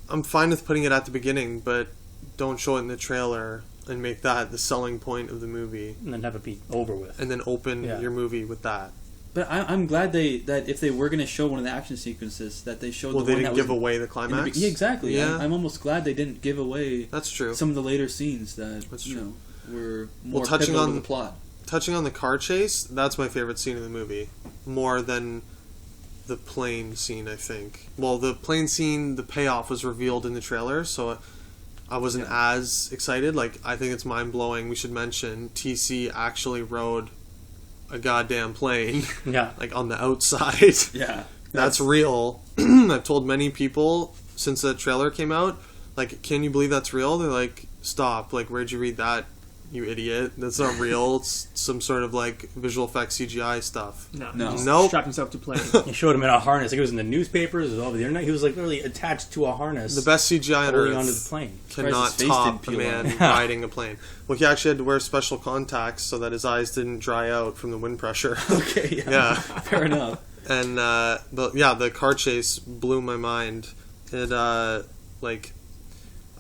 I'm fine with putting it at the beginning, but don't show it in the trailer and make that the selling point of the movie, And then have it be over with. and then open Yeah. your movie with that. But I'm glad that if they were going to show one of the action sequences, that they showed Well, the they one didn't that give was away the in the climax. yeah, exactly. Yeah. I'm almost glad they didn't give away That's true. some of the later scenes that That's you true. know were more touching pivotal on- to the plot. Touching on the car chase, that's my favorite scene in the movie, more than the plane scene, I think. Well, the plane scene, the payoff was revealed in the trailer, so I wasn't as excited. Like, I think it's mind-blowing. We should mention TC actually rode a goddamn plane, Yeah, like, on the outside. Yeah, That's real. I've told many people since that trailer came out, like, can you believe that's real? They're like, stop. Like, where'd you read that, you idiot? That's not real. It's some sort of, like, visual effects CGI stuff. No. No. He just Nope. strapped himself to plane. he showed him in a harness. Like it was in the newspapers. It was all over the internet. He was like literally attached to a harness, The best CGI on holding onto the Earth plane. cannot Surprised his face top didn't a peel man off. riding a plane. Well, he actually had to wear special contacts so that his eyes didn't dry out from the wind pressure. okay. Yeah. Fair enough. And the car chase blew my mind. It like,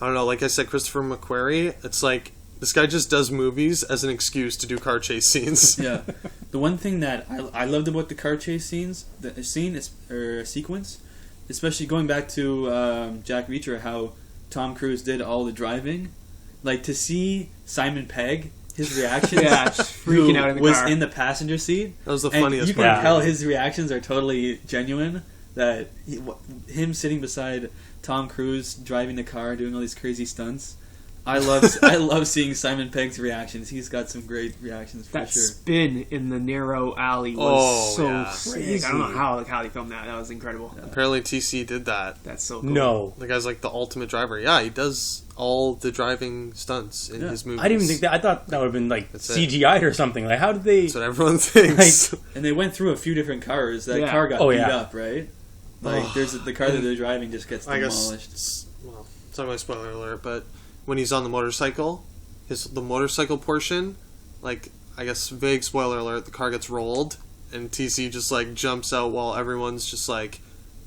I don't know, like I said, Christopher McQuarrie, it's like this guy just does movies as an excuse to do car chase scenes. Yeah, the one thing that I loved about the car chase sequence, especially going back to Jack Reacher, how Tom Cruise did all the driving, like to see Simon Pegg, his reactions, Yeah, just freaking out in the was car. in the passenger seat. That was the And funniest you can part. tell his reactions are totally genuine. That him sitting beside Tom Cruise driving the car, doing all these crazy stunts. I love seeing Simon Pegg's reactions. He's got some great reactions for That sure. spin in the narrow alley was Oh, so yeah. sick. I don't know how they filmed that. That was incredible. Apparently TC did that. That's so cool. No, The guy's like the ultimate driver. Yeah, he does all the driving stunts in Yeah. his movies. I didn't even think that. I thought that would have been like That's it. CGI'd or something. Like how did they? That's what everyone thinks. And they went through a few different cars. That Yeah. car got Oh, beat yeah. up, right? Like there's the car that they're driving just gets I demolished. guess, well, it's not my spoiler alert, but when he's on the motorcycle, the motorcycle portion, like, I guess, vague spoiler alert, the car gets rolled, and TC just, like, jumps out while everyone's just, like,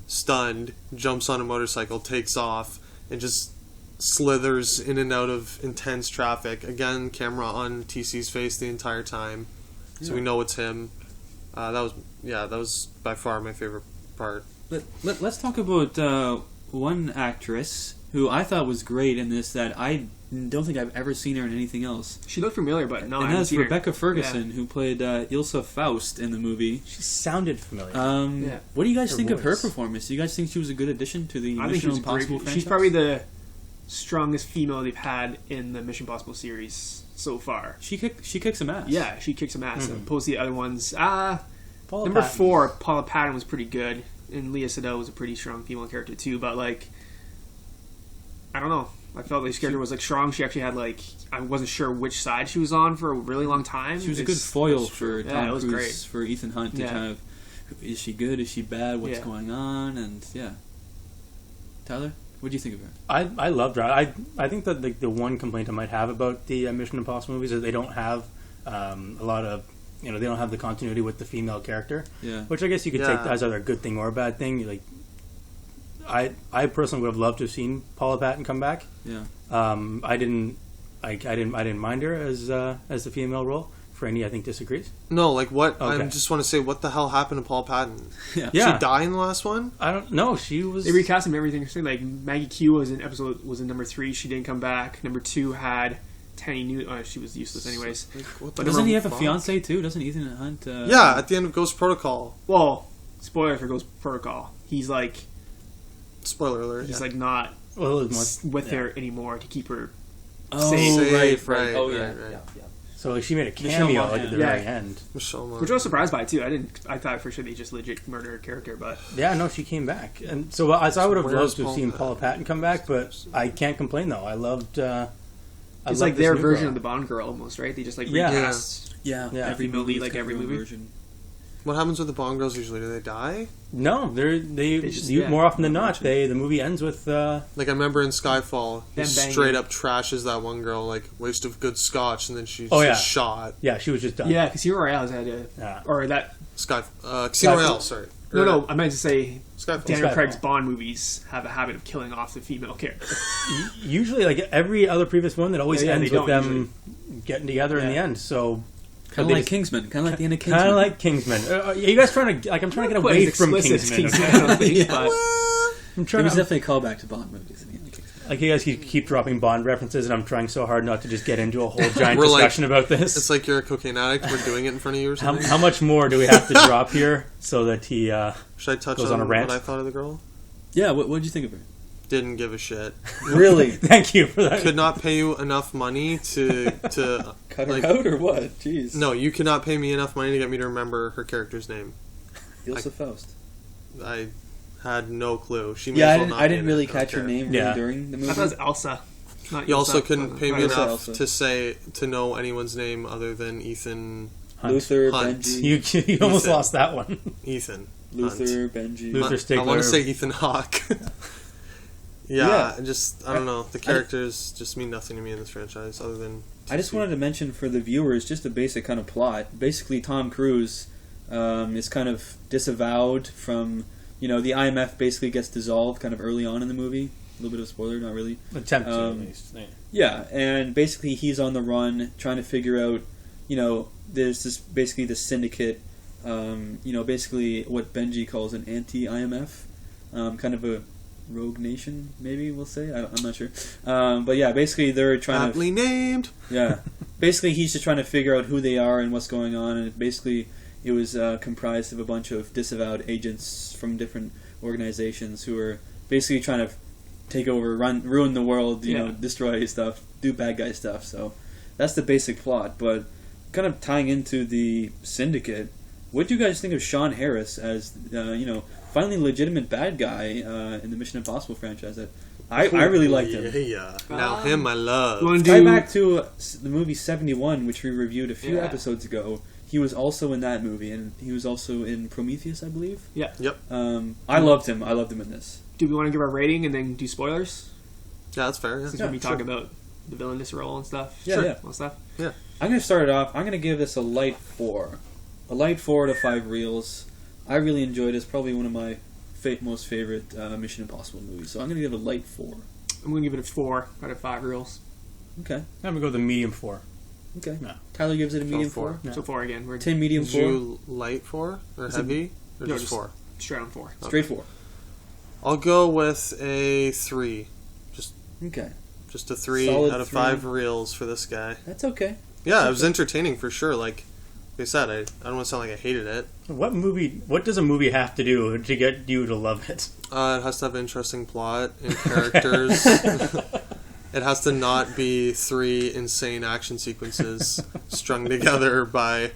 stunned, jumps on a motorcycle, takes off, and just slithers in and out of intense traffic. Again, camera on TC's face the entire time, so we know it's him. That was by far my favorite part. Let's talk about one actress who I thought was great in this that I don't think I've ever seen her in anything else. She looked familiar, but no, I And haven't that's seen her. Rebecca Ferguson, who played Ilsa Faust in the movie. She sounded familiar. What do you guys Her think of her voice. performance? Do you guys think she was a good addition to the I think she Mission was Impossible great. franchise? She's probably the strongest female they've had in the Mission Impossible series so far. She kicks some ass. Yeah, she kicks some ass. Mhm. Opposed to the other ones. Paula Number Patton. 4, Paula Patton was pretty good, and Lea Seydoux was a pretty strong female character too. But like, I don't know. I felt like this character was like strong. She actually had like, I wasn't sure which side she was on for a really long time. She was a good foil for Yeah, Tom it was Cruise, great. for Ethan Hunt to Yeah. kind of, is she good? Is she bad? What's Yeah. going on? And Tyler, what do you think of her? I loved her. I think that the one complaint I might have about the Mission Impossible movies is that they don't have a lot of, they don't have the continuity with the female character. Yeah. Which I guess you could take as either a good thing or a bad thing. Like, I personally would have loved to have seen Paula Patton come back. Yeah. I didn't mind her as the female role. Franny, I think, disagrees. No, like what? Okay. I just want to say, what the hell happened to Paul Patton? Yeah. Did she die in the last one? I don't know. She was. They recast him everything. Like Maggie Q was in number 3. She didn't come back. Number 2 had Tanny New. She was useless anyways. Like, what But the doesn't he have a fuck? fiance too? Doesn't Ethan Hunt? Yeah, at the end of Ghost Protocol. Well, spoiler for Ghost Protocol. He's like, Spoiler alert. he's yeah. like not Well, it was more, with her anymore to keep her. Oh, Safe, right. right, Oh, right, yeah. right. Yeah. so like, she made a Michelle cameo Monaghan. at the Yeah. very end. Michelle Which I Monaghan. was surprised by too. I thought for sure they just legit murdered her character, but Yeah, no, she came back, and so as I would have Where's loved to have Paula seen Patton? Paula Patton come back, but I can't complain though. I loved. it's like their version of the Bond girl almost, right? They just like Yeah. recast. Yeah. Yeah. Every Female movie lead, like kind of every their own movie. version. What happens with the Bond girls usually? Do they die? No, they just- more often than not. Mention. The movie ends with. Like I remember in Skyfall, he Them banging. straight up trashes that one girl, like waste of good scotch, and then she's Oh, yeah. just shot. Yeah, she was just done. Yeah, Casino Royale had a Yeah. or that. Casino Skyfall. Royale, sorry. No, I meant to say Skyfall. Daniel Skyfall. Craig's Bond movies have a habit of killing off the female character. Usually, like every other previous one, that always Yeah, ends they with don't them getting together in the Yeah. end. So Kind of like Kingsman. Kind of like the end of Kingsman. kind of like Kingsman. Are you guys trying to I'm trying to get away from Kingsman. Okay? I don't think, Yeah. but I'm It trying was to, definitely a callback to Bond movies at the end of Kingsman. like you guys keep dropping Bond references, and I'm trying so hard not to just get into a whole giant We're like- discussion about this. It's like you're a cocaine addict. We're doing it in front of you or something. How much more do we have to drop here so that he? Should I touch goes on on a rant? what I thought of the girl? Yeah. What did you think of her? Didn't give a shit. Really? Thank you for that. Could not pay you enough money to Cut her like, out or what? Jeez. No, you could not pay me enough money to get me to remember her character's name. Ilsa Faust. I had no clue. She may Yeah, as I well didn't. not I be didn't in it. really I don't catch her care. name really Yeah. during the movie. I thought it was Elsa. Not You also Ilsa. couldn't pay me Elsa, enough Elsa. to know anyone's name other than Ethan. Hunt. Luther, Hunt. Benji. You almost Ethan. lost that one. Ethan. Luther, Benji. Luther I want Stigler. to say Ethan Hawke. Yeah. I don't know. The characters just mean nothing to me in this franchise other than. I just wanted to mention for the viewers just a basic kind of plot. Basically, Tom Cruise is kind of disavowed from, the IMF basically gets dissolved kind of early on in the movie. A little bit of a spoiler, not really. Attempt to, at Um, least. Yeah. Yeah, and basically he's on the run trying to figure out, there's this syndicate, basically what Benji calls an anti-IMF, kind of a rogue nation, maybe we'll say. I'm not sure. But yeah, basically they're trying Aptly named. yeah. Basically, he's just trying to figure out who they are and what's going on, and basically it was comprised of a bunch of disavowed agents from different organizations who are basically trying to take over, ruin the world, destroy stuff, do bad guy stuff. So that's the basic plot. But kind of tying into the syndicate, what do you guys think of Sean Harris as, finally legitimate bad guy in the Mission Impossible franchise? I really liked him. Yeah. Now him I love. You want to Tie do back to the movie 71, which we reviewed a few Yeah. episodes ago. He was also in that movie, and he was also in Prometheus, I believe. Yeah. Yep. I loved him. I loved him in this. Do we want to give our rating and then do spoilers? Yeah, that's fair. Yeah. Since Yeah, we sure. talk about the villainous role and stuff. Yeah, yeah. All stuff. I'm going to start it off. I'm going to give this a light 4. A light 4 to 5 reels. I really enjoyed it. It's probably one of my most favorite Mission Impossible movies. So I'm going to give it a light 4. I'm going to give it a 4 out of 5 reels. Okay. I'm gonna go with the medium 4. Okay. No. Tyler gives it a medium 4. No. So 4 again. We're 10 medium Did 4. you light 4 or heavy or no, just 4? straight on 4. Straight 4. I'll go with a 3. Okay. Just a 3 Solid out of 3. 5 reels for this guy. That's okay. Yeah, it was entertaining for sure. Like I said, I don't want to sound like I hated it. What does a movie have to do to get you to love it? It has to have an interesting plot and characters. It has to not be 3 insane action sequences strung together by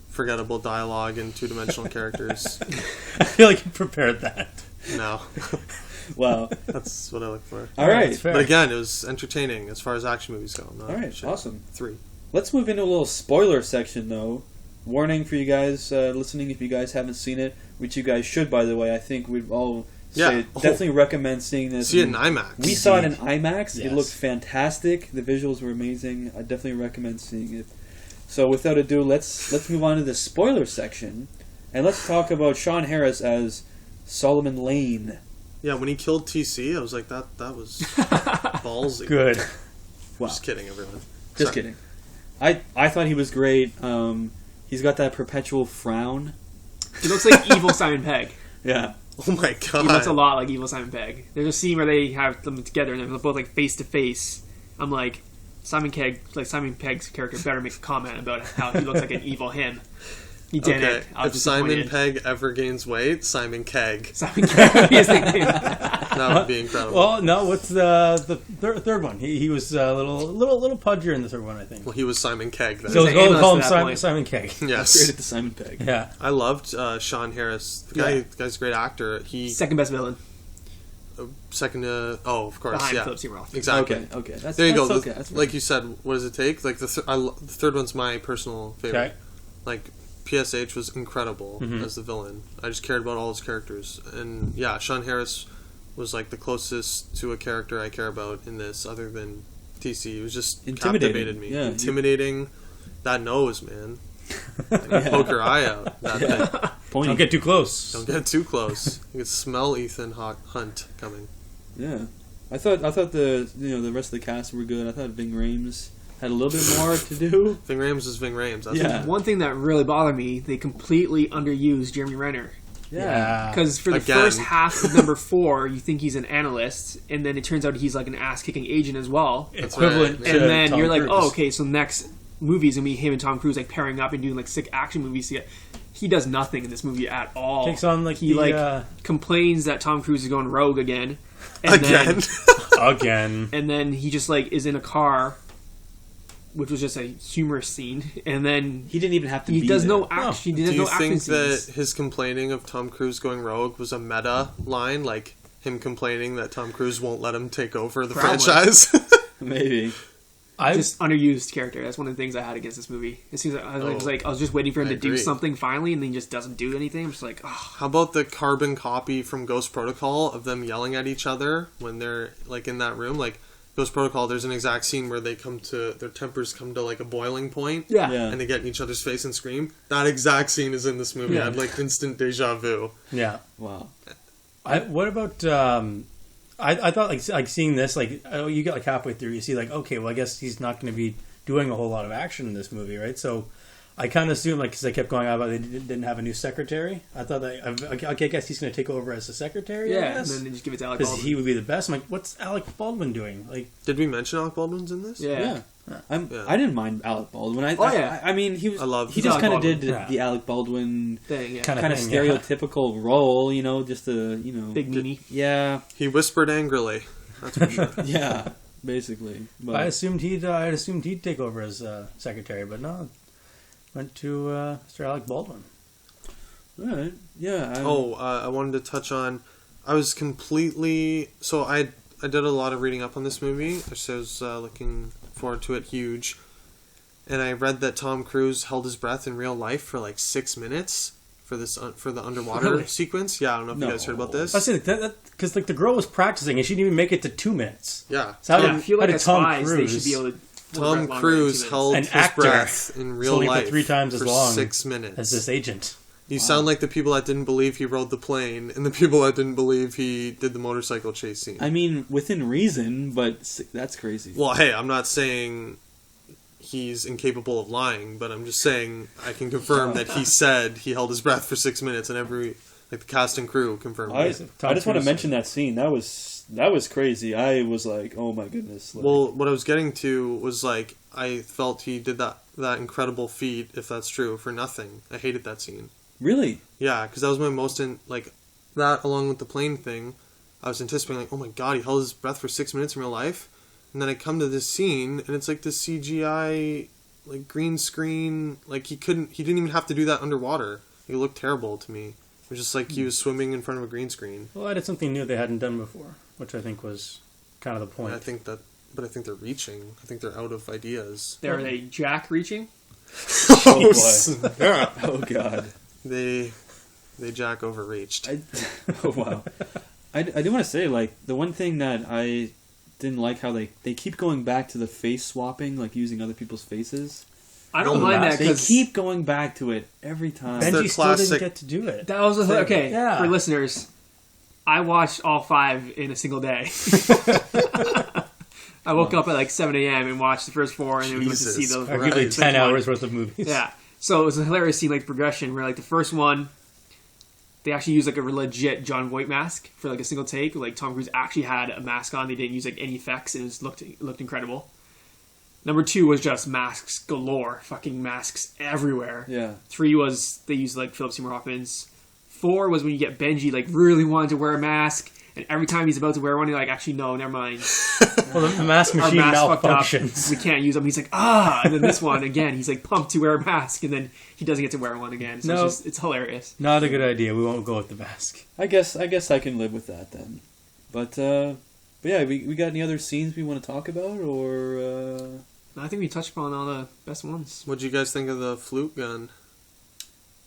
forgettable dialogue and two-dimensional characters. I feel like you prepared that. No. Wow. That's what I look for. All right. That's fair. But again, it was entertaining as far as action movies go. All right. Awesome. 3. Let's move into a little spoiler section, though. Warning for you guys listening if you guys haven't seen it, which you guys should, by the way. I think we'd all definitely recommend seeing this. See it in IMAX. We saw it in IMAX. Yes. It looked fantastic. The visuals were amazing. I definitely recommend seeing it. So without ado, let's move on to the spoiler section, and let's talk about Sean Harris as Solomon Lane. Yeah, when he killed TC, I was like, that was ballsy. Good. Wow. Just kidding, everyone. Just Sorry. kidding. I thought he was great. He's got that perpetual frown. He looks like evil Simon Pegg. Yeah. Oh my god. He looks a lot like evil Simon Pegg. There's a scene where they have them together and they're both like face to face. I'm like, Simon Pegg's character better make a comment about how he looks like an evil him. He didn't. Okay, I was if Simon disappointed. Pegg ever gains weight, Simon Kegg. Simon Pegg is the name. That would be incredible. Well, no. What's the third one? He was a little pudgier in the third one, I think. Well, he was Simon Kegg then. So He's we'll an call him analyst at that Simon point. Kegg. Yes. Upgraded to Simon Pegg. Yeah. I loved Sean Harris. The guy's a great actor. He Second best villain second to of course, behind yeah. Philip Seymour Hoffman. Exactly. Okay. That's, There you that's go. Okay. That's Like you said, what does it take? Like the third one's my personal favorite. Okay. Like PSH was incredible as the villain. I just cared about all his characters, and yeah, Sean Harris was like the closest to a character I care about in this, other than TC. It was just Intimidating. captivated me. Yeah. Intimidating. That nose, man. Like, poke your eye out. That thing. Pointy. Don't get too close. Don't get too close. You can smell Ethan Hunt coming. Yeah. I thought the rest of the cast were good. I thought Ving Rhames had a little bit more to do. Ving Rhames is Ving Rhames. That's Yeah. One thing that really bothered me, they completely underused Jeremy Renner. Yeah. Because for the Again. first half of number 4, you think he's an analyst, and then it turns out he's like an ass-kicking agent as well. Equivalent right. to And then Tom you're like, Cruise. oh, okay, so next movie's gonna be him and Tom Cruise like pairing up and doing like sick action movies together. He does nothing in this movie at all. Takes on like He the complains that Tom Cruise is going rogue again, and Again. again. then he just like is in a car, which was just a humorous scene, and then He didn't even have to he be does there. no action. He Do does you no action think that scenes. his complaining of Tom Cruise going rogue was a meta line? Like him complaining that Tom Cruise won't let him take over the Probably. franchise? Maybe. Just underused character. That's one of the things I had against this movie. It seems like I was just waiting for him I to do agree. something finally, and then he just doesn't do anything. I'm just like, oh, How about the carbon copy from Ghost Protocol of them yelling at each other when they're like in that room? Like Ghost Protocol, there's an exact scene where their tempers come to like a boiling point. yeah. And they get in each other's face and scream. That exact scene is in this movie. Yeah. I had like instant deja vu. Yeah. Wow. What about? I thought like seeing this you get like halfway through, you see like, okay, well I guess he's not going to be doing a whole lot of action in this movie, right? So I kind of assumed, like, because I kept going on about they didn't have a new secretary. I thought I guess he's going to take over as the secretary. I Yeah, and guess? then they just give it to Alec Because Baldwin. he would be the best. I'm like, what's Alec Baldwin doing? Like, Did we mention Alec Baldwin's in this? Yeah. Yeah. Yeah. I didn't mind Alec Baldwin. I mean, he was. I love He just Alec kind of Baldwin. did Yeah. the Alec Baldwin Thing, yeah. Kinda kind of thing, yeah. stereotypical role, just a Big meanie. Yeah, He whispered angrily. That's for sure. yeah, basically. But I assumed he'd take over as secretary, but no, went to Mr. Alec Baldwin. all right, yeah. I wanted to touch on. I was completely. So I did a lot of reading up on this movie. So I was looking forward to it huge. And I read that Tom Cruise held his breath in real life for like 6 minutes for the underwater Really? sequence. Yeah, I don't know if you guys heard about this. I said that because like the girl was practicing and she didn't even make it to 2 minutes. Yeah. So I feel like how as did Tom spies, they Cruise, should be able to. Tom longer Cruise than 2 minutes. held An his actor breath in real sleep for life 3 times as for long 6 minutes. as this agent? You sound like the people that didn't believe he rode the plane and the people that didn't believe he did the motorcycle chase scene. I mean, within reason, but that's crazy. Well, hey, I'm not saying he's incapable of lying, but I'm just saying I can confirm that he said he held his breath for 6 minutes, and the cast and crew confirmed I it. just want to mention that scene. That was crazy. I was like, oh my goodness. Like, Well, what I was getting to was like I felt he did that incredible feat, if that's true, for nothing. I hated that scene. really? Yeah, because that was my most that along with the plane thing. I was anticipating like, oh my god, he held his breath for 6 minutes in real life, and then I come to this scene and it's like this CGI like green screen. Like he didn't even have to do that underwater. It looked terrible to me. It was just like he was swimming in front of a green screen. Well, I did something new they hadn't done before, which I think was kind of the point. I think they're reaching. I think they're out of ideas. Are they Jack reaching? Oh, boy. Yeah. Oh god. They Jack overreached. Oh wow. I do want to say, like, the one thing that I didn't like how they keep going back to the face swapping, like using other people's faces. I don't mind that They because keep going back to it every time. their Benji still classic- didn't get to do it. that was okay. Yeah. For listeners, I watched all 5 in a single day. I woke up at like 7 a.m. and watched the first 4, and then we went to see Jesus those. Arguably the 10 second one. hours worth of movies. Yeah. So it was a hilarious scene, like progression, where like the first one, they actually used like a legit John Voight mask for like a single take. Like Tom Cruise actually had a mask on. They didn't use like any effects, and it looked incredible. Number 2 was just masks galore, fucking masks everywhere. Yeah. 3 was they used like Philip Seymour Hoffman's. 4 was when you get Benji like really wanted to wear a mask, and every time he's about to wear one, you're like, actually no, never mind. Well, the mask Our machine mask fucked up. malfunctions. We can't use them. He's like, and then this one again, he's like pumped to wear a mask, and then he doesn't get to wear one again. So No. it's hilarious. Not a good idea. We won't go with the mask. I guess I can live with that then. But yeah, we got any other scenes we want to talk about, or I think we touched upon all the best ones. What'd you guys think of the flute gun?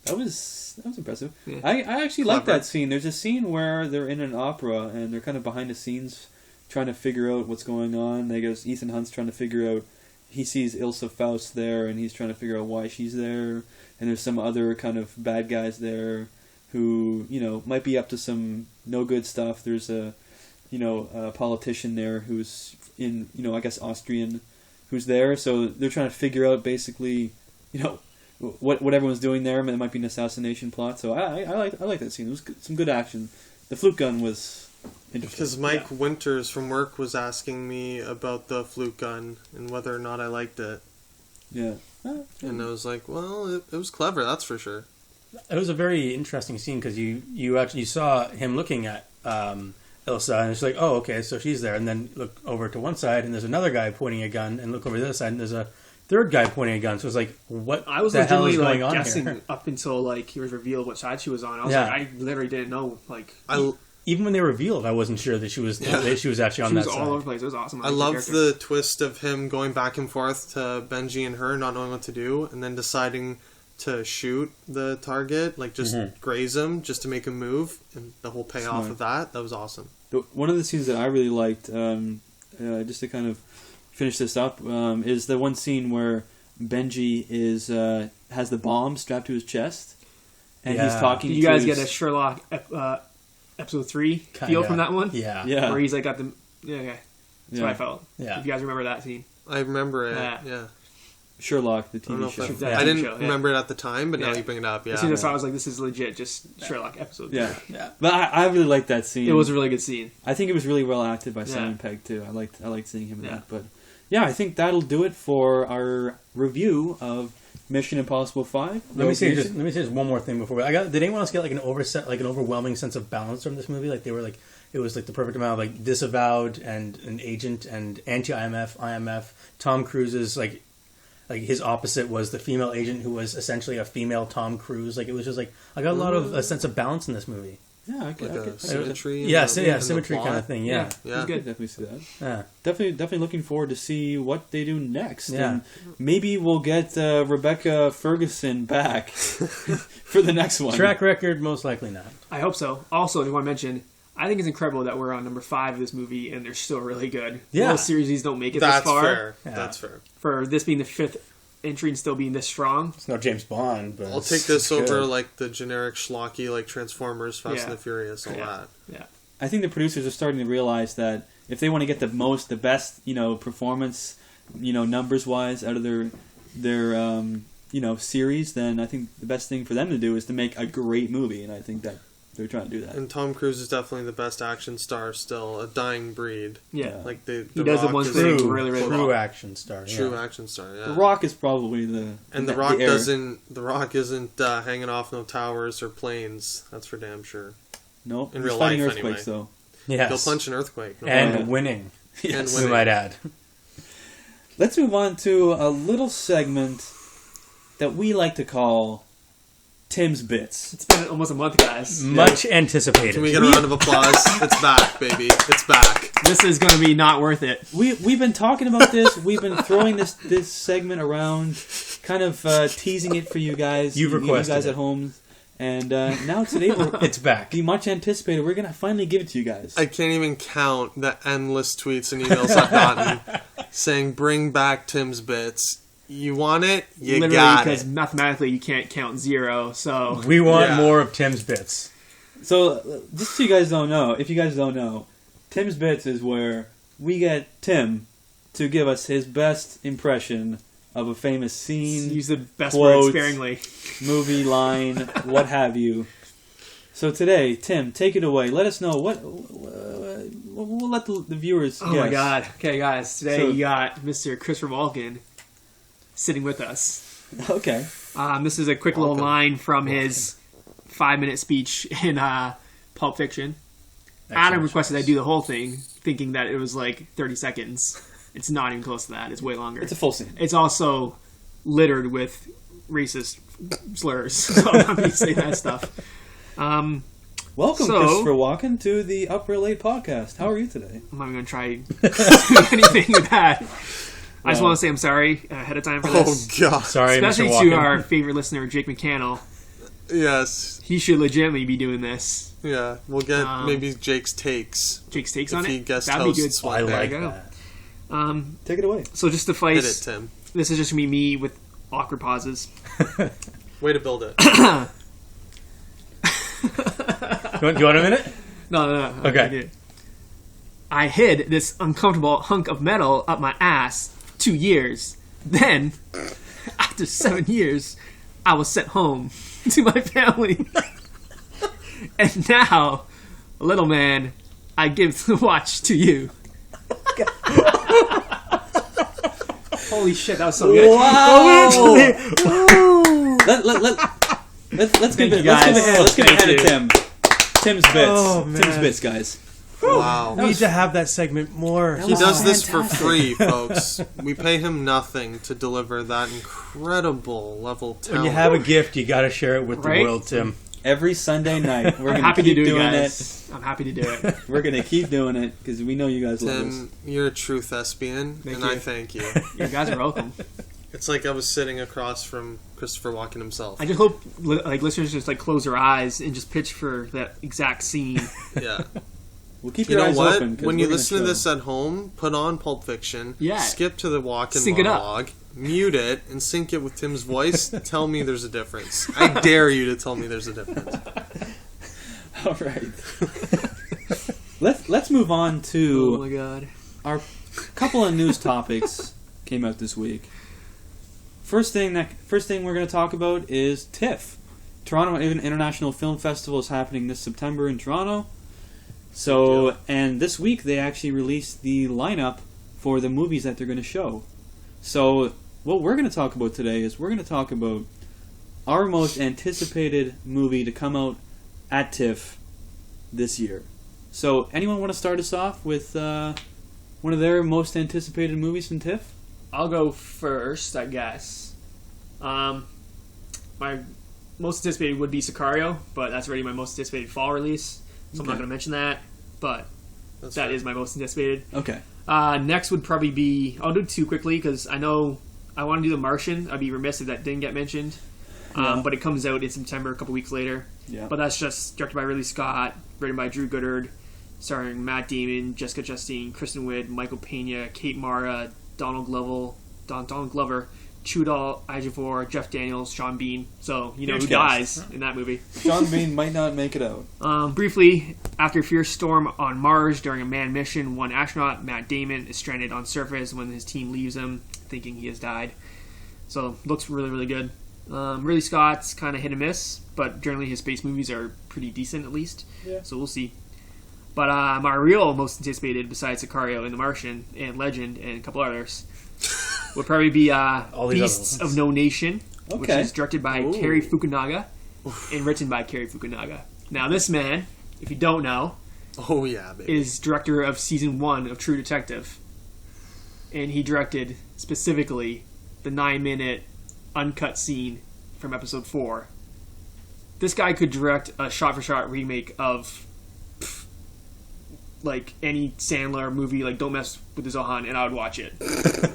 that was impressive. Yeah. I actually like Clever. that scene. There's a scene where they're in an opera and they're kind of behind the scenes trying to figure out what's going on. They goes Ethan Hunt's trying to figure out. He sees Ilsa Faust there and he's trying to figure out why she's there. And there's some other kind of bad guys there who might be up to some no good stuff. There's a politician there who's in I guess Austrian, who's there. So they're trying to figure out basically what everyone's doing there. It might be an assassination plot. So I like that scene. It was some good action. The flute gun was interesting. Because Mike Winters from work was asking me about the flute gun and whether or not I liked it. Yeah. And I was like, well, it was clever, that's for sure. It was a very interesting scene because you actually saw him looking at Ilsa, and it's like, oh, okay, so she's there, and then look over to one side, and there's another guy pointing a gun, and look over the other side, and there's a third guy pointing a gun. So it's like, what I was the hell is legitimately going like on guessing here? up until like it was revealed what side she was on. I was Yeah. like, I literally didn't know. Like Even when they revealed, I wasn't sure that she was that she was actually on she was that all side. over the place. It was awesome. I liked love character. the twist of him going back and forth to Benji and her, not knowing what to do, and then deciding to shoot the target, like just graze him, just to make him move, and the whole payoff Smart. of that was awesome. One of the scenes that I really liked, just to kind of finish this up, is the one scene where Benji has the bomb strapped to his chest, and he's Yeah. talking. Did you to guys his, get a Sherlock episode 3 Kinda. feel from that one? Yeah. Yeah. Where he's like got the okay. That's Yeah. what I felt. Yeah. If you guys remember that scene. I remember it, Yeah. yeah. Sherlock, the I don't know TV if show. that- Yeah. I didn't Show, yeah. remember it at the time, but now Yeah. you bring it up, yeah. As soon as I saw it, I was like, this is legit, just Sherlock episode 3. Yeah, Yeah. but I really liked that scene. It was a really good scene. I think it was really well acted by Yeah. Simon Pegg too. I liked seeing him in Yeah. that. But yeah, I think that'll do it for our review of Mission Impossible 5. Let me say just one more thing before did anyone else get like an overwhelming sense of balance from this movie? Like they were like it was like the perfect amount of like disavowed and an agent and anti-IMF. Tom Cruise's like his opposite was the female agent who was essentially a female Tom Cruise. Like it was just like I got a sense of balance in this movie. Yeah, Like a could- symmetry. Yeah, in the symmetry plot. kind of thing. Yeah. It was I could good. definitely see that. Yeah. Definitely looking forward to see what they do next. Yeah. And maybe we'll get Rebecca Ferguson back for the next one. Track record, most likely not. I hope so. Also, I just want to mention, I think it's incredible that we're on number 5 of this movie, and they're still really good. Yeah. Most series don't make it That's this far. fair. Yeah. That's fair. For this being the 5th entry and still being this strong. It's not James Bond, but I'll take this over good. like the generic schlocky like Transformers, Fast and the Furious, all that. Yeah. I think the producers are starting to realize that if they want to get the best, performance, numbers wise out of their series, then I think the best thing for them to do is to make a great movie, and I think that they're trying to do that. And Tom Cruise is definitely the best action star still, a dying breed. Yeah. Like he does the one thing really, really true well. action star. True action star, yeah. The Rock is probably the Rock heir. The Rock isn't hanging off no towers or planes. That's for damn sure. No, in he's real fighting life, earthquakes anyway. though. Yes. He'll punch an earthquake. No And problem. winning. Yes. We might add. Let's move on to a little segment that we like to call Tim's Bits. It's been almost a month, guys. Much anticipated. Can we get a round of applause? It's back, baby. It's back. This is going to be not worth it. We've been talking about this. We've been throwing this segment around, kind of teasing it for you guys. You've requested you guys it. at home, and now today It's back. the much anticipated. We're gonna finally give it to you guys. I can't even count the endless tweets and emails I've gotten saying, bring back Tim's Bits. You want it? You Literally, got because it. mathematically you can't count zero. So We want Yeah. more of Tim's Bits. So, just so you guys don't know, if you guys don't know, Tim's Bits is where we get Tim to give us his best impression of a famous scene, use the best quote, word sparingly. movie line, what have you. So today, Tim, take it away. Let us know what we'll let the viewers Oh guess. my god. Okay, guys. Today So- you got Mr. Christopher Walken sitting with us. Okay. This is a quick little Walken. line from his 5-minute speech in Pulp Fiction. Adam Excellent requested I choice. do the whole thing, thinking that it was like 30 seconds. It's not even close to that. It's way longer. It's a full scene. It's also littered with racist slurs, so I'm not going to say that stuff. Welcome, So- Christopher Walken, to the Up Real Late podcast. How are you today? I'm not going to try to do anything with that. I just Wow. want to say I'm sorry ahead of time for Oh, this. God. Sorry, Especially Mr. to Walken. our favorite listener, Jake McCannell. Yes. He should legitimately be doing this. Yeah. We'll get Um, maybe Jake's takes. Jake's takes If on he it. guest That'd be good. hosts one I day. like There you go. that. Take it away. So just to Hit it, face, Tim. this is just going to be me with awkward pauses. Way to build it. Do you want a minute? No. Okay. I did. I hid this uncomfortable hunk of metal up my ass 2 years. Then, after 7 years, I was sent home to my family. And now, little man, I give the watch to you. Holy shit, that was so good. Wow! Let's give you it. guys. Let's give a Thank hand to you. Tim. Tim's Bits. Oh, man. Tim's Bits, guys. Wow. We need to have that segment more. He does this for free, folks. We pay him nothing to deliver that incredible level of talent. When you have a gift, you got to share it with the Right? world, Tim. Every Sunday night, we're I'm gonna happy keep to do it, doing guys. I'm happy to do it. We're gonna keep doing it because we know you guys love us. Tim, you're a true thespian, Thank and you. I thank you. You guys are welcome. It's like I was sitting across from Christopher Walken himself. I just hope listeners just close their eyes and just pitch for that exact scene. Yeah. We'll keep You your know eyes what? open. 'cause When you we're gonna listen to show. this at home, put on Pulp Fiction. Yeah. Skip to the Walken Sync it up. monologue. Mute it and sync it with Tim's voice. Tell me there's a difference. I dare you to tell me there's a difference. All right. Let's move on Oh to my god. our couple of news topics came out this week. First thing we're going to talk about is TIFF. Toronto International Film Festival is happening this September in Toronto. So, and this week they actually released the lineup for the movies that they're going to show. So, what we're going to talk about today is we're going to talk about our most anticipated movie to come out at TIFF this year. So, anyone want to start us off with one of their most anticipated movies from TIFF? I'll go first, I guess. My most anticipated would be Sicario, but that's already my most anticipated fall release, so I'm not Okay. going to mention that. But that is my most anticipated. Okay. Next would probably be... I'll do two quickly, because I know I want to do The Martian. I'd be remiss if that didn't get mentioned. Yeah. But it comes out in September, a couple weeks later. Yeah. But that's just directed by Ridley Scott, written by Drew Goddard, starring Matt Damon, Jessica Chastain, Kristen Wiig, Michael Pena, Kate Mara, Donald Glover, Chiwetel Ejiofor, Jeff Daniels, Sean Bean. So you know Huge who cast. dies in that movie. Sean Bean might not make it out. Briefly, after a fierce storm on Mars during a manned mission, one astronaut, Matt Damon, is stranded on surface when his team leaves him, thinking he has died. So looks really, really good. Ridley Scott's kind of hit and miss, but generally his space movies are pretty decent at least. Yeah. So we'll see. But my real most anticipated, besides Sicario and The Martian and Legend and a couple others, would probably be Beasts of No Nation, which is directed by Cary Fukunaga and written by Cary Fukunaga. Now this man, if you don't know, is director of season 1 of True Detective, and he directed specifically the 9-minute uncut scene from episode 4. This guy could direct a shot-for-shot remake of like any Sandler movie, like Don't Mess with the Zohan, and I would watch it.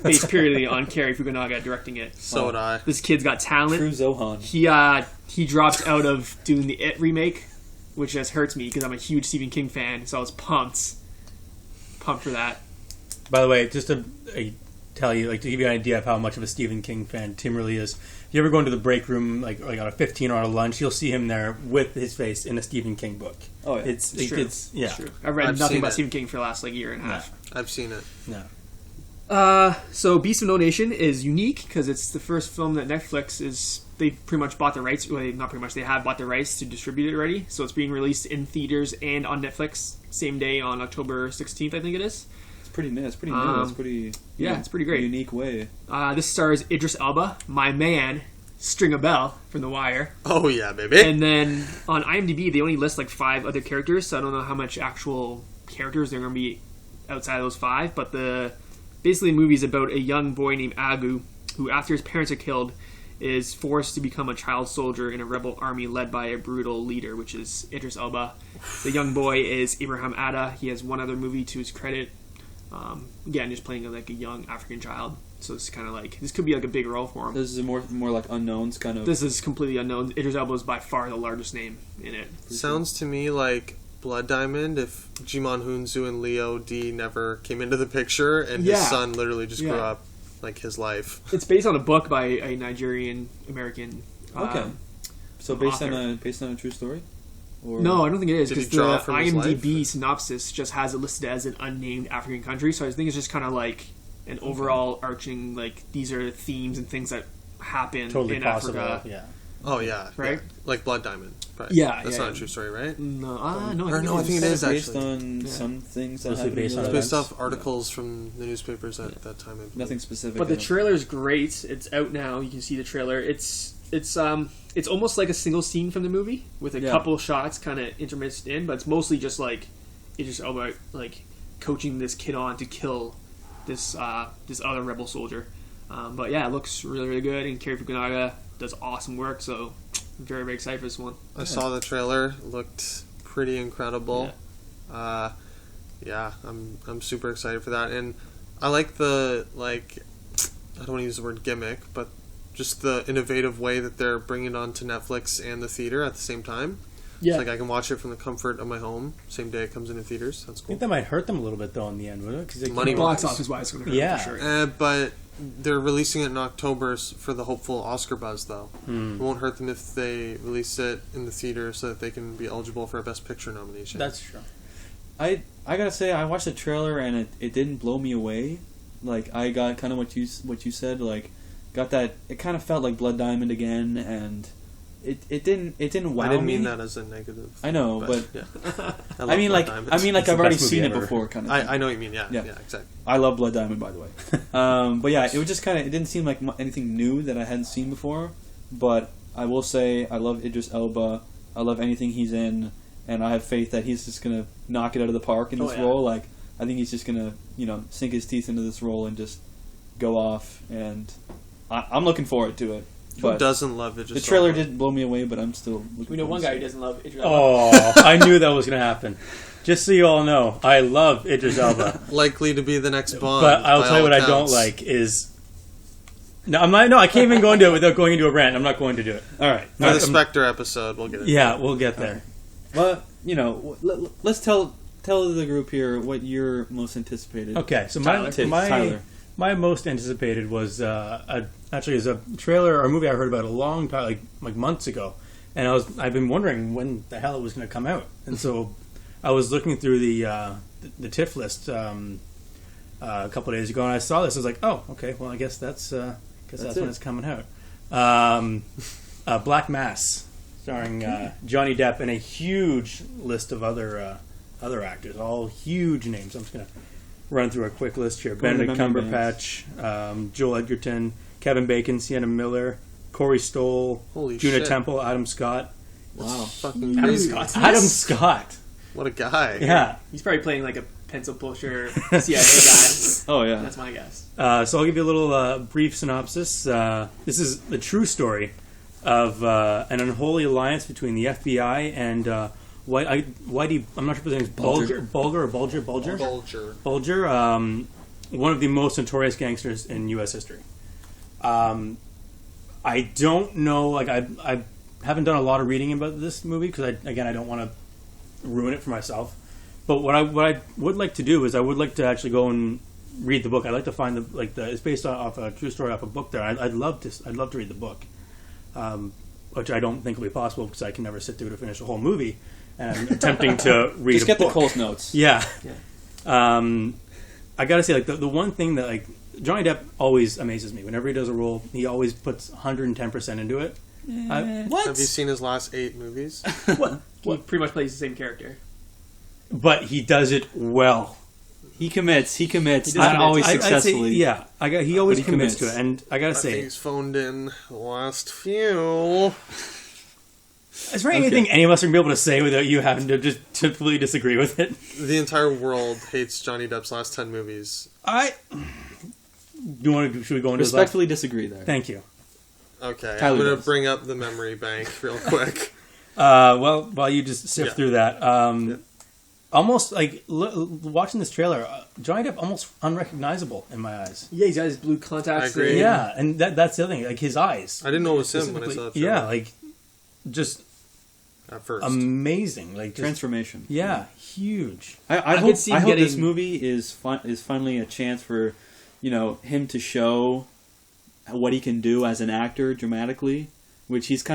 Based purely on Cary Fukunaga directing it. So would I. This kid's got talent. True Zohan. He dropped out of doing the It remake, which just hurts me because I'm a huge Stephen King fan, so I was pumped for that. By the way, just to tell you, like to give you an idea of how much of a Stephen King fan Tim really is, if you ever go into the break room, like on a 15-hour lunch, you'll see him there with his face in a Stephen King book. Oh, yeah. It's true. It's true. I've read nothing about Stephen King for the last year and a half. I've seen it. No. So Beast of No Nation is unique because it's the first film that Netflix they pretty much bought the rights. Well, not pretty much. They have bought the rights to distribute it already. So it's being released in theaters and on Netflix same day on October 16th, I think it is. It's pretty new. It's pretty it's pretty great. Unique way. This stars Idris Elba, my man, Stringer Bell from The Wire. Oh yeah, baby. And then on IMDb, they only list like 5 other characters, so I don't know how much actual characters there are going to be outside of those 5. But basically the movie is about a young boy named Agu, who after his parents are killed, is forced to become a child soldier in a rebel army led by a brutal leader, which is Idris Elba. The young boy is Ibrahim Atta. He has one other movie to his credit. Again, just playing like a young African child. So it's kind of like, this could be like a big role for him. This is more like unknowns kind of. This is completely unknown. Idris Elba is by far the largest name in it. Sounds to me like Blood Diamond if Jimon Hunsu and Leo D never came into the picture and his son literally just grew up like his life. It's based on a book by a Nigerian American. So based on a true story? Or no, I don't think it is, Did he because draw the from his IMDb life? synopsis just has it listed as an unnamed African country. So I think it's just kind of like an overall arching, like these are themes and things that happen Totally in possible. Africa. Yeah. Oh yeah, Right? yeah. Like Blood Diamond. Right. Yeah, that's yeah. not a true story, right? No, I think it is based actually. on some things that Mostly happened based in on real Based events. off articles from the newspapers at that time. I believe. Nothing specific. But the trailer's great. It's out now. You can see the trailer. It's almost like a single scene from the movie with a couple shots kind of intermixed in, but it's mostly just like it's just about like coaching this kid on to kill this other rebel soldier. But yeah, it looks really, really good, and Cary Fukunaga does awesome work. So I'm very, very excited for this one. I saw the trailer. It looked pretty incredible. I'm super excited for that, and I like the I don't want to use the word gimmick, but just the innovative way that they're bringing it onto Netflix and the theater at the same time. Yeah, It's like I can watch it from the comfort of my home, same day it comes into theaters. That's I cool. think that might hurt them a little bit though in the end, would it? Because Money box office wise, it's going to hurt Yeah. for sure. But they're releasing it in October for the hopeful Oscar buzz, though. It won't hurt them if they release it in the theater so that they can be eligible for a Best Picture nomination. That's true. I gotta say, I watched the trailer and it didn't blow me away. Like I got kind of what you said. Like got that. It kind of felt like Blood Diamond again, and it didn't wow I didn't me. mean that as a negative. I know, but yeah. I mean, like Diamond. I've the already best movie seen it ever. before, kind of. Thing. I know what you mean. Yeah, Yeah. exactly. I love Blood Diamond, by the way. But yeah, it was just kind of. It didn't seem like anything new that I hadn't seen before. But I will say, I love Idris Elba. I love anything he's in, and I have faith that he's just gonna knock it out of the park in this role. Like I think he's just gonna, sink his teeth into this role and just go off. And I'm looking forward to it. Who doesn't love it? The trailer didn't blow me away, but I'm still looking We know forward one to guy it. who doesn't love Idris Elba. Oh, I knew that was going to happen. Just so you all know, I love Idris Elba. Likely to be the next Bond. But I'll by tell you all what I don't accounts. like is... No, I can't even go into it without going into a rant. I'm not going to do it. All right. For the Spectre episode, we'll get it. Yeah, we'll get there. Well, let's tell the group here what you're most anticipated. Okay, so Tyler. my Tyler. My most anticipated was actually is a trailer or a movie I heard about a long time, like months ago, and I've been wondering when the hell it was going to come out, and so I was looking through the TIFF list a couple of days ago, and I saw this. I was like, oh, okay, well, I guess that's when it's coming out. Black Mass, starring Johnny Depp and a huge list of other actors, all huge names. I'm just going to run through a quick list here. Benedict Cumberbatch, Joel Edgerton, Kevin Bacon, Sienna Miller, Corey Stoll, Holy Juna shit. Temple, Adam Scott. Wow. Fucking crazy. Adam Scott. What a guy. Yeah. He's probably playing like a pencil pusher CIA guy. Oh yeah, That's my guess. So I'll give you a little brief synopsis. This is the true story of an unholy alliance between the FBI and Whitey. I'm not sure if his name is Bulger. One of the most notorious gangsters in U.S. history. I don't know. Like I haven't done a lot of reading about this movie because I don't want to ruin it for myself. But what I would like to do is I would like to actually go and read the book. I'd like to find it's based off a true story off a book. There, I'd love to read the book, which I don't think will be possible because I can never sit through to finish a whole movie. And I'm attempting to read. just a get book. the Cole's notes. Yeah. I gotta say, the one thing that Johnny Depp always amazes me. Whenever he does a role, he always puts 110% into it. What? Have you seen his last 8 movies? What? He pretty much plays the same character. But he does it well. He commits. Not commits. always I'd say, successfully. yeah, he always But he commits commits. to it, and I gotta I think say, he's phoned in the last few. is there anything any of us are gonna be able to say without you having to just completely disagree with it? The entire world hates Johnny Depp's last 10 movies. Should we go into his Respectfully disagree there. Thank you. Okay, Tyler I'm going to does. bring up the memory bank real quick. Well, while you just sift Yeah. through that, almost watching this trailer, Johnny Depp almost unrecognizable in my eyes. Yeah, he's got his blue contacts. I agree. Yeah, and that's the other thing, his eyes. I didn't know it was him when I saw the trailer. Yeah, just at first. amazing, Transformation. Yeah, huge. I could hope, see I hope this getting- movie is finally a chance for him to show what he can do as an actor dramatically, which he's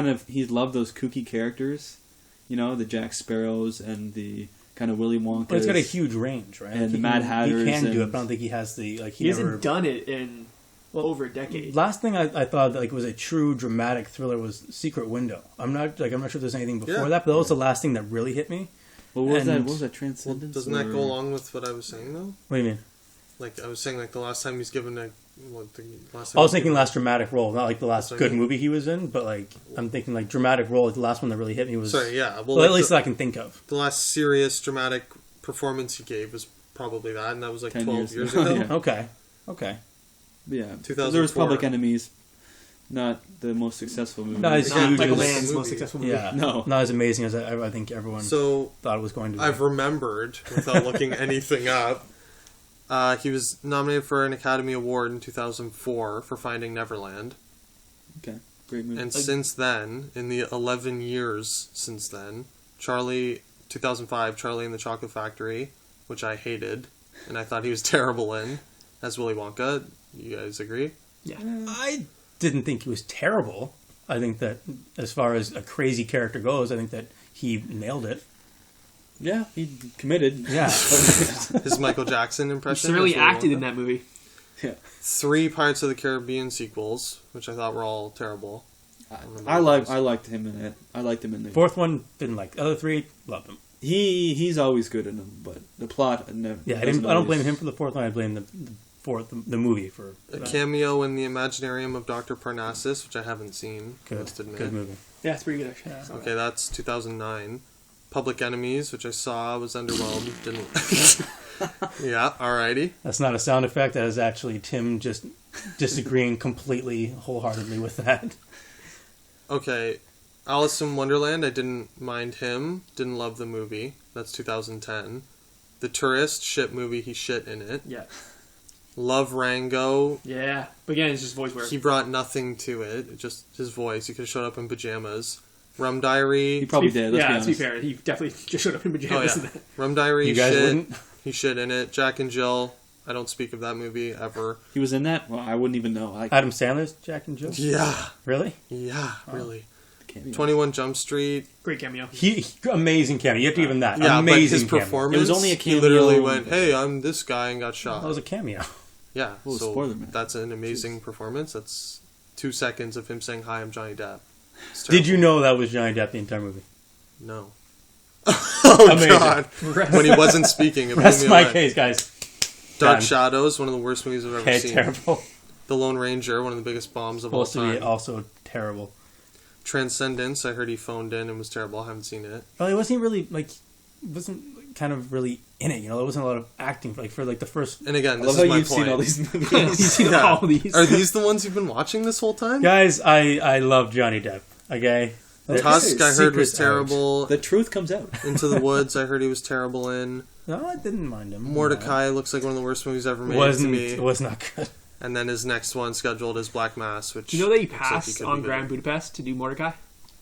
loved those kooky characters, the Jack Sparrows and the kind of Willy Wonka. But it's got a huge range, right? And the Mad Hatters He can do it, and- but I don't think he has the He hasn't done it in over a decade. Last thing I thought was a true dramatic thriller was Secret Window. I'm not sure if there's anything before that, but that was the last thing that really hit me. What was that? and- What was that? Transcendence? Doesn't that go along with what I was saying, though? What do you mean? Like, I was saying, the last time he's given I was thinking given- last dramatic role, not like the last That's what I good mean. movie he was in, but I'm thinking dramatic role. The last one that really hit me was Sorry, yeah. well, at least that I can think of. the last serious dramatic performance he gave was probably that, and that was 10 12 years years ago. ago. Yeah. Okay. Yeah. 2004. There was Public Enemies, not the most successful movie. No, it's Not huge. Michael It's- Mann's most movie. successful movie. Yeah, No. not as amazing as I think everyone So, thought it was going to be. I've remembered, without looking anything up, he was nominated for an Academy Award in 2004 for Finding Neverland. Okay. Great movie. And since then, in the 11 years since then, 2005, Charlie and the Chocolate Factory, which I hated, and I thought he was terrible in, as Willy Wonka. You guys agree? Yeah. I didn't think he was terrible. I think that as far as a crazy character goes, I think that he nailed it. Yeah, he committed. Yeah. His Michael Jackson He impression. really as Willy acted Wonka. in that movie. Yeah. 3 Pirates of the Caribbean sequels, which I thought were all terrible. I liked him in it. I liked him in the Fourth one, didn't like. The other 3, loved them. He's always good in them, but the plot never. Yeah, I don't blame him for the fourth one. I blame the movie for A that. cameo in the Imaginarium of Dr. Parnassus, which I haven't seen. Good, must admit. good movie. Yeah, it's pretty good actually. I saw Okay, that's 2009. Public Enemies, which I saw, was underwhelmed. Didn't. Yeah, alrighty. That's not a sound effect. That is actually Tim just disagreeing completely, wholeheartedly with that. Okay, Alice in Wonderland, I didn't mind him. Didn't love the movie. That's 2010. The Tourist, shit movie, he shit in it. Yeah. Love Rango, Yeah. But again, it's just voice work. he brought nothing to it. Just his voice. He could have showed up in pajamas. Rum Diary. He probably did. Let's be to honest. be fair, he definitely just showed up in Oh, pajamas. yeah. in that. Rum Diary, You guys shit. wouldn't? He shit in it. Jack and Jill, I don't speak of that movie ever. He was in that? Well, I wouldn't even know. Adam Sandler's Jack and Jill? Yeah. Really? Yeah, really. Cameo. 21 Jump Street. Great cameo. He amazing cameo. You have to give him that. Yeah, amazing but his cameo. performance, It was only a he cameo. literally went, hey, I'm this guy, and got shot. That was a cameo. Yeah, Well, so spoiler, man. that's an amazing performance. That's 2 seconds of him saying, hi, I'm Johnny Depp. It's Did you terrible. know that was Johnny Depp the entire movie? No. Oh, Amazing. God. When he wasn't speaking, it blew Rest me my away. case, guys. Dark Done. Shadows, one of the worst movies I've ever Okay, seen. terrible. The Lone Ranger, one of the biggest bombs of all Supposed to be time. also terrible. Transcendence, I heard he phoned in and was terrible. I haven't seen it. Well, it wasn't really wasn't kind of really in it. You know, there wasn't a lot of acting for the first. And again, I this love is how my you've point. seen all these movies. You've seen Yeah. all these. Are these the ones you've been watching this whole time? Guys, I love Johnny Depp. Okay, Okay. Tusk, I heard, was Secret's terrible. The truth comes out. Into the Woods, I heard he was terrible in. no, I didn't mind him. Mordecai looks like one of the worst movies ever made wasn't to me. it was not good. And then his next one scheduled is Black Mass, which Do you know that he looks like passed could on be good. Grand Budapest to do Mordecai?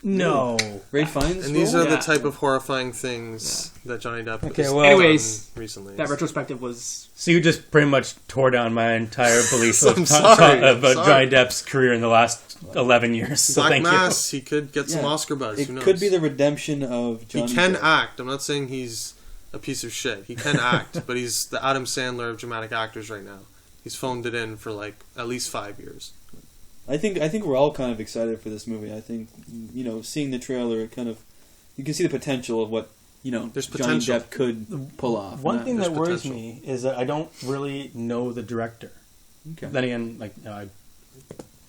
No. Ray Fiennes. And these role? are the Yeah. type of horrifying things that Johnny Depp Okay, has well- done Anyways, recently. That retrospective was... So you just pretty much tore down my entire belief I'm sorry, I'm about sorry. Johnny Depp's career in the last 11 years. So Black thank Mass, he could get some Yeah. Oscar buzz. It Who knows? could be the redemption of He Johnny can Depp. act. I'm not saying he's a piece of shit. He can act, but he's the Adam Sandler of dramatic actors right now. He's phoned it in for at least 5 years. I think we're all kind of excited for this movie. I think seeing the trailer, you can see the potential of what There's Johnny potential. Depp could pull off. One Not- thing there's that worries potential. me is that I don't really know the director. Okay. Then again,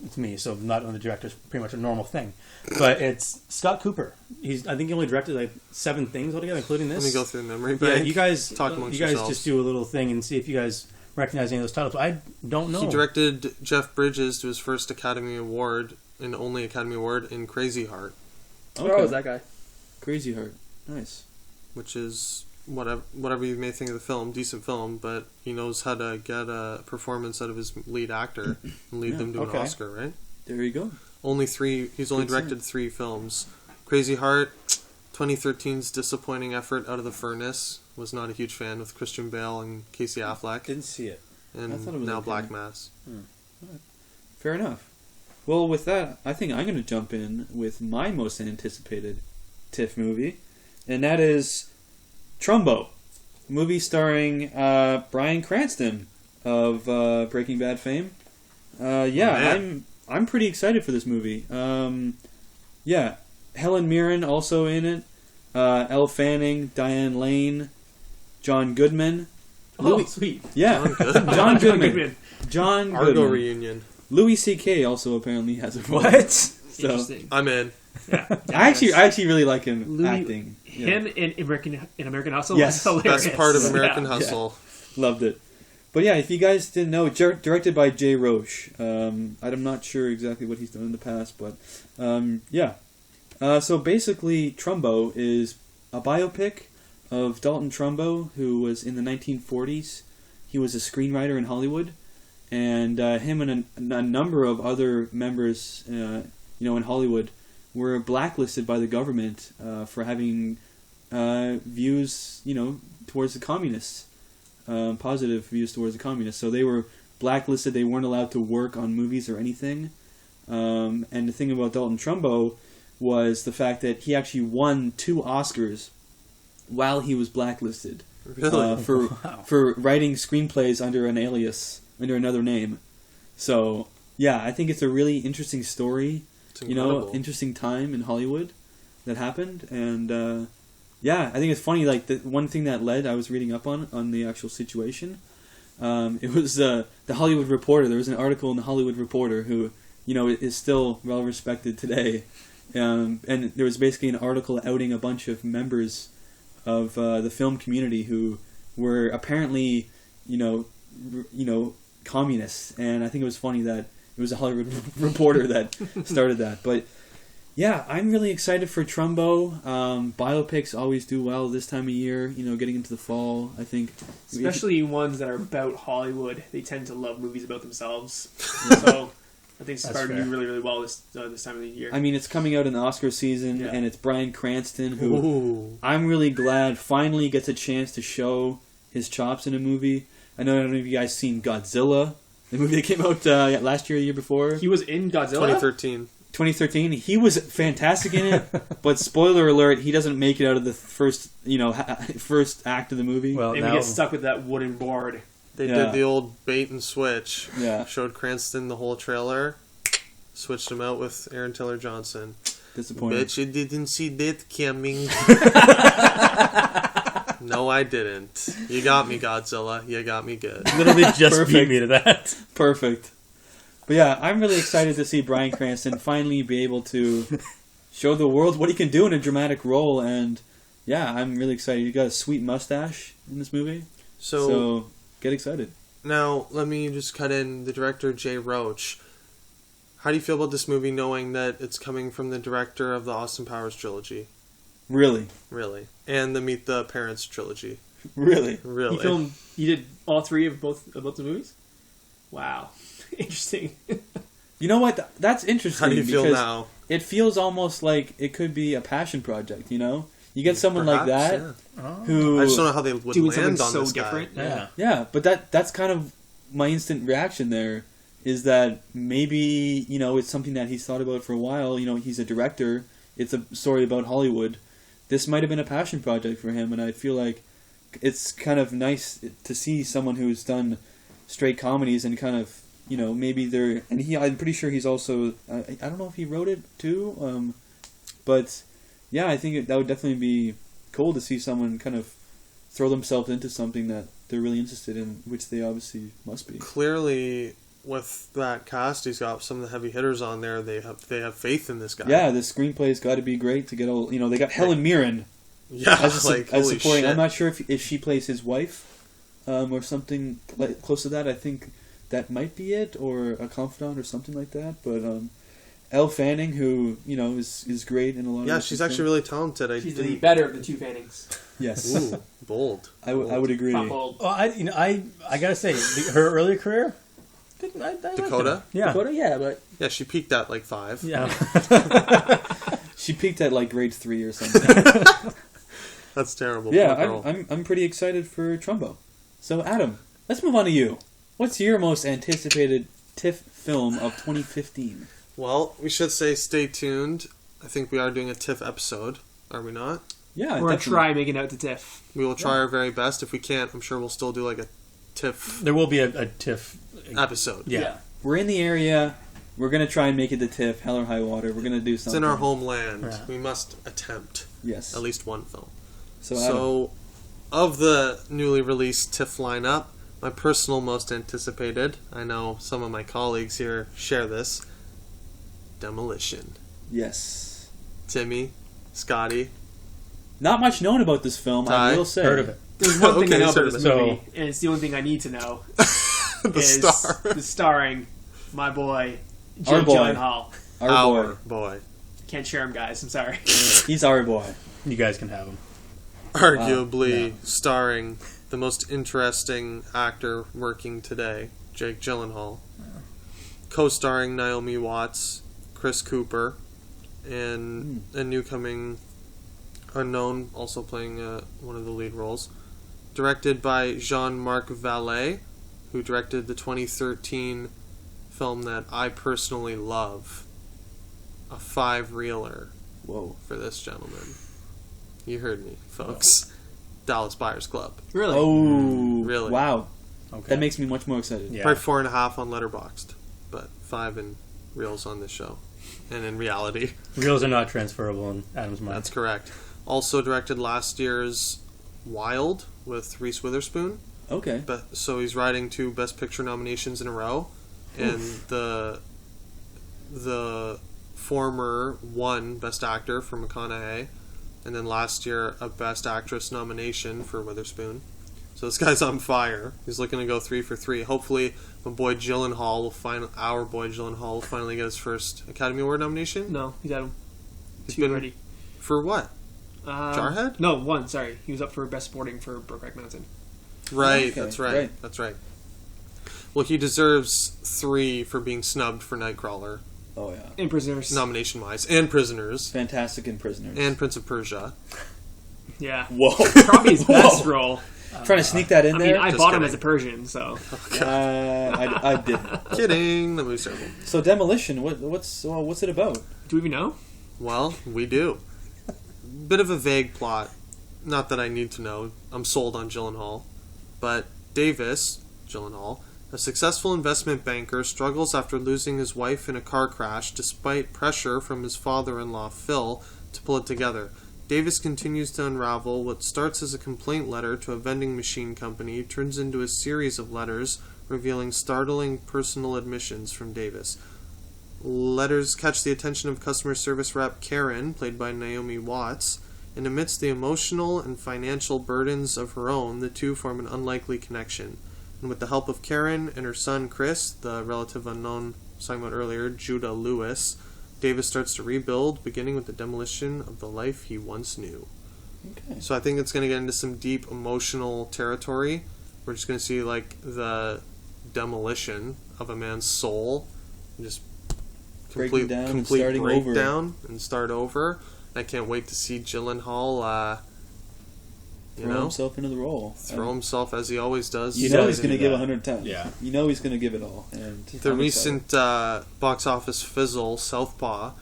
it's me, so not knowing the director is pretty much a normal thing. But it's Scott Cooper. I think he only directed 7 things altogether, including this. Let me go through the memory Yeah, bank. you guys Talk amongst you guys yourselves. just do a little thing and see if you guys recognize any of those titles. I don't know. He directed Jeff Bridges to his first Academy Award and only Academy Award in Crazy Heart, Okay. Oh, is that guy? Crazy Heart. Nice. which is whatever you may think of the film, decent film, but he knows how to get a performance out of his lead actor and lead Yeah, them to okay. an Oscar, right? There you go. Only 3. He's only Good directed 3 films. Crazy Heart, 2013's disappointing effort Out of the Furnace. Was not a huge fan with Christian Bale and Casey Affleck. Didn't see it. I And thought it was now okay. Black Mass. Fair enough. Well, with that, I think I'm going to jump in with my most anticipated TIFF movie, and that is Trumbo, a movie starring Bryan Cranston of Breaking Bad fame. man. I'm pretty excited for this movie. Yeah, Helen Mirren also in it. Elle Fanning, Diane Lane, John Goodman. Oh, sweet. Yeah, John Goodman. John Goodman. Goodman. John Argo Goodman. reunion. Louis C.K. also apparently has a role. What? So Interesting. I'm in. Yeah. I actually really like him Louis- acting. Yeah. Him in American Hustle Yes. was hilarious. Best part of American Yeah. Hustle. Loved it. But yeah, if you guys didn't know, directed by Jay Roche. I'm not sure exactly what he's done in the past, but yeah. So basically, Trumbo is a biopic of Dalton Trumbo, who was in the 1940s. He was a screenwriter in Hollywood, and him and a number of other members, in Hollywood, were blacklisted by the government for having views, towards the communists. Positive views towards the communists. So they were blacklisted. They weren't allowed to work on movies or anything. And the thing about Dalton Trumbo was the fact that he actually won 2 Oscars while he was blacklisted Really? for writing screenplays under an alias, under another name. So yeah, I think it's a really interesting story. It's incredible. Interesting time in Hollywood that happened, and yeah, I think it's funny. Like the one thing that I was reading up on the actual situation. It was the Hollywood Reporter. There was an article in the Hollywood Reporter who, is still well respected today, and there was basically an article outing a bunch of members of the film community who were apparently, communists. And I think it was funny that it was a Hollywood Reporter that started that. But yeah, I'm really excited for Trumbo. Biopics always do well this time of year, getting into the fall. I think, Especially ones that are about Hollywood. They tend to love movies about themselves. So I think it's That's starting to fair. do really, really well this time of the year. I mean, it's coming out in the Oscar season, Yeah. and it's Bryan Cranston, who Ooh. I'm really glad finally gets a chance to show his chops in a movie. I don't know if you guys seen Godzilla, the movie that came out last year, or the year before. He was in Godzilla? 2013. 2013. He was fantastic in it, but spoiler alert, he doesn't make it out of the first act of the movie. Well, And now, we get stuck with that wooden board. They Yeah. did the old bait and switch. Yeah. Showed Cranston the whole trailer. Switched him out with Aaron Taylor Johnson. Disappointing. Bet you didn't see that coming. No, I didn't. You got me, Godzilla. You got me good. literally just beat Perfect. me to that. Perfect. But yeah, I'm really excited to see Bryan Cranston finally be able to show the world what he can do in a dramatic role. And yeah, I'm really excited. He got a sweet mustache in this movie. So get excited. Now, let me just cut in the director, Jay Roach. How do you feel about this movie knowing that it's coming from the director of the Austin Powers trilogy? Really. Really. And the Meet the Parents trilogy? Really. Really. He did all three of both the movies? Wow. Interesting. You know what? That's interesting. How do you feel because now? It feels almost like it could be a passion project, you know? You get someone like that Perhaps, who... yeah. I just don't know how they would Doing land something on so this different. guy. Yeah. Yeah, but that's kind of my instant reaction there, is that maybe, you know, it's something that he's thought about for a while. You know, he's a director. It's a story about Hollywood. This might have been a passion project for him, and I feel like it's kind of nice to see someone who's done straight comedies and kind of, you know, maybe they're... And I'm pretty sure he's also... I don't know if he wrote it too, but yeah, I think that would definitely be cool to see someone kind of throw themselves into something that they're really interested in, which they obviously must be. Clearly, with that cast, he's got some of the heavy hitters on there. They have faith in this guy. Yeah, the screenplay's got to be great to get all... You know, they got Helen Mirren Yeah, as like, as holy supporting. shit. I'm not sure if she plays his wife or something close to that. I think that might be it, or a confidant or something like that. But Elle Fanning, who, you know, is great in a lot of... Yeah, she's actually really talented. She's the better of the two Fannings. Yes. Ooh, bold. I would agree. Not bold. Oh, I gotta say, her earlier career, I liked Dakota? her. Yeah. Dakota, yeah, but Yeah, she peaked at like 5. Yeah. She peaked at like grade 3 or something. That's terrible. Yeah, Poor girl. I'm pretty excited for Trumbo. So Adam, let's move on to you. What's your most anticipated TIFF film of 2015? Well, we should say stay tuned. I think we are doing a TIFF episode, are we not? Yeah, we're going to definitely. try making it out to TIFF. We will try our very best. If we can't, I'm sure we'll still do like a TIFF There will be a TIFF episode. Yeah. We're in the area. We're gonna try and make it to TIFF, hell or high water. We're gonna do It's something. in our homeland. Yeah. We must attempt Yes. at least one film. So, Adam, So, of the newly released TIFF lineup, my personal most anticipated, I know some of my colleagues here share this, Demolition. yes. Timmy, Scotty. Not much known about this film, I Ty, will say. Heard of it. There's one thing I Okay, know so- about this movie, and it's the only thing I need to know. The is star. the starring my boy, Our Jake boy. Gyllenhaal. Our boy. boy. Can't share him, guys. I'm sorry. He's our boy. You guys can have them. Arguably yeah. starring the most interesting actor working today, Jake Gyllenhaal. Co-starring Naomi Watts, Chris Cooper, and a newcoming unknown also playing one of the lead roles. Directed by Jean-Marc Vallée, who directed the 2013 film that I personally love, a 5-reeler Whoa. for this gentleman. You heard me, folks. Dallas Buyers Club. Really? Oh. Really? Wow. Okay. That makes me much more excited. Yeah. Probably 4.5 on Letterboxd, but 5 in reels on this show. And in reality. Reels are not transferable in Adam's mind. That's correct. Also directed last year's Wild with Reese Witherspoon. Okay. But so he's riding 2 Best Picture nominations in a row, and the former won Best Actor for McConaughey, and then last year a Best Actress nomination for Witherspoon. So this guy's on fire. He's looking to go 3 for 3. Hopefully, our boy Gyllenhaal will finally get his first Academy Award nomination. No, he's had him. He's 2 been already. for what? Jarhead? No, 1. Sorry, he was up for Best Sporting for Brokeback Mountain. Right, Okay, that's right. right. That's right. Well, he deserves 3 for being snubbed for Nightcrawler, Oh, yeah. In Prisoners. nomination-wise, and Prisoners, Fantastic in Prisoners. and Prince of Persia. Yeah. Whoa. Probably his best Whoa. role. Trying to sneak that in I mean, there. I Just bought him kidding. as a Persian, so I didn't. Kidding. The movie's terrible. So Demolition, what's it about? do we even know? Well, we do. Bit of a vague plot. Not that I need to know. I'm sold on Gyllenhaal. But Davis, Gyllenhaal, a successful investment banker, struggles after losing his wife in a car crash despite pressure from his father-in-law, Phil, to pull it together. Davis continues to unravel. What starts as a complaint letter to a vending machine company turns into a series of letters revealing startling personal admissions from Davis. Letters catch the attention of customer service rep Karen, played by Naomi Watts, and amidst the emotional and financial burdens of her own, the two form an unlikely connection. And with the help of Karen and her son Chris, the relative unknown I was talking about earlier, Judah Lewis, Davis starts to rebuild, beginning with the demolition of the life he once knew. Okay. So I think it's going to get into some deep emotional territory. We're just going to see like the demolition of a man's soul, and just Breaking down and complete starting over. breakdown and start over. I can't wait to see Gyllenhaal, Throw himself into the role. throw himself as he always does. You know he's gotta going to do give that. 110. Yeah. You know he's going to give it all. And The I'm recent box office fizzle, Southpaw,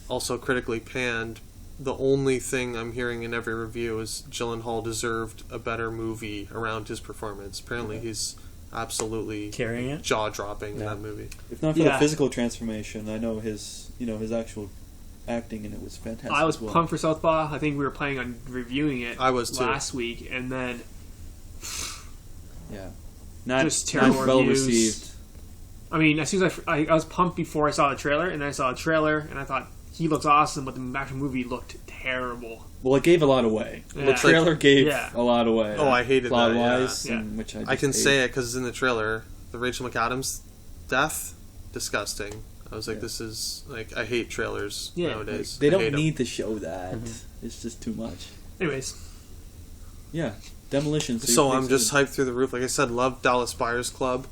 also critically panned. The only thing I'm hearing in every review is Gyllenhaal deserved a better movie around his performance. Apparently, he's absolutely Carrying it? jaw-dropping in Yeah. that movie. excited. If not for the Yeah. physical transformation, I know his actual acting in it was fantastic. I was as well. pumped for Southpaw. I think we were planning on reviewing it I was too. last week, and then Yeah. Not, Just terrible not well reviews. received. I mean, as soon as I was pumped before I saw the trailer, and then I saw the trailer, and I thought he looks awesome, but the actual movie looked terrible. Well, it gave a lot away. Yeah. The Looks like- trailer gave Yeah. a lot away. Oh, I hated that, plot-wise, yeah. and which I I can just say hate. it because it's in the trailer. The Rachel McAdams death, disgusting. I was like, Yeah. this is like I hate trailers Yeah. nowadays. They I don't hate 'em. need to show that. It's just too much. Anyways, Yeah. Demolition. So you're I'm pretty just hyped through the roof. Like I said, love Dallas Buyers Club.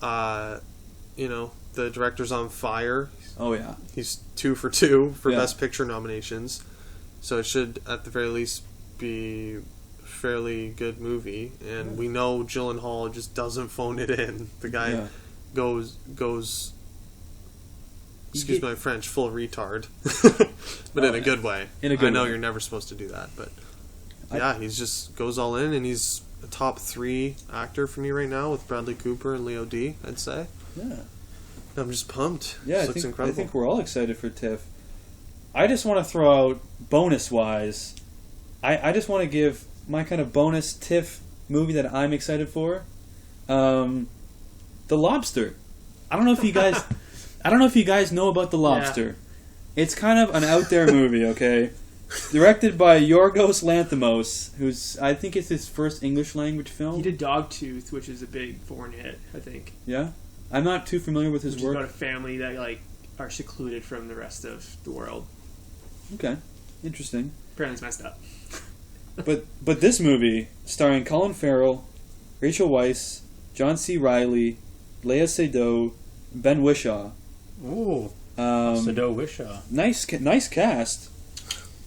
The director's on fire. excited. Oh, yeah. He's 2 for 2 for Yeah. Best Picture nominations. So it should, at the very least, be a fairly good movie. And we know Gyllenhaal just doesn't phone it in. The guy Yeah. goes excuse get- my French, full retard. But in a good way. In a good I know way. you're never supposed to do that, but I- yeah, he's just goes all in, and he's a top 3 actor for me right now with Bradley Cooper and Leo D, I'd say. Yeah. I'm just pumped. Yeah, This I looks think, incredible. I think we're all excited for TIFF. I just want to throw out, bonus-wise, I just want to give my kind of bonus TIFF movie that I'm excited for. The Lobster. I don't know if you guys know about The Lobster. It's kind of an out there movie, okay? Directed by Yorgos Lanthimos, who's, I think it's his first English language film. he did Dogtooth, which is a big foreign hit, I think. Yeah? I'm not too familiar with his Which is work. about a family that are secluded from the rest of the world. Okay. Interesting. Apparently it's messed up. But this movie, starring Colin Farrell, Rachel Weisz, John C. Reilly, Lea Seydoux, Ben Whishaw. Ooh. Um, Sado Wishaw. nice cast.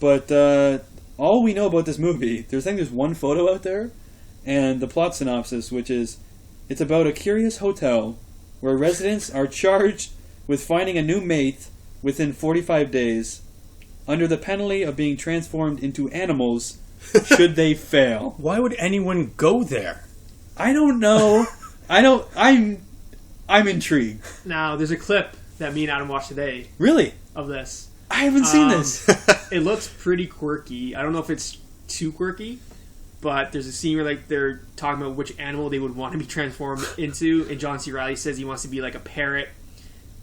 But all we know about this movie, there's one photo out there, and the plot synopsis, which is, it's about a curious hotel where residents are charged with finding a new mate within 45 days, under the penalty of being transformed into animals should they fail. Why would anyone go there? I don't know. I'm intrigued. Now, there's a clip that me and Adam watched today Really? of this. I haven't seen this. It looks pretty quirky. I don't know if it's too quirky, but there's a scene where they're talking about which animal they would want to be transformed into, and John C. Reilly says he wants to be like a parrot.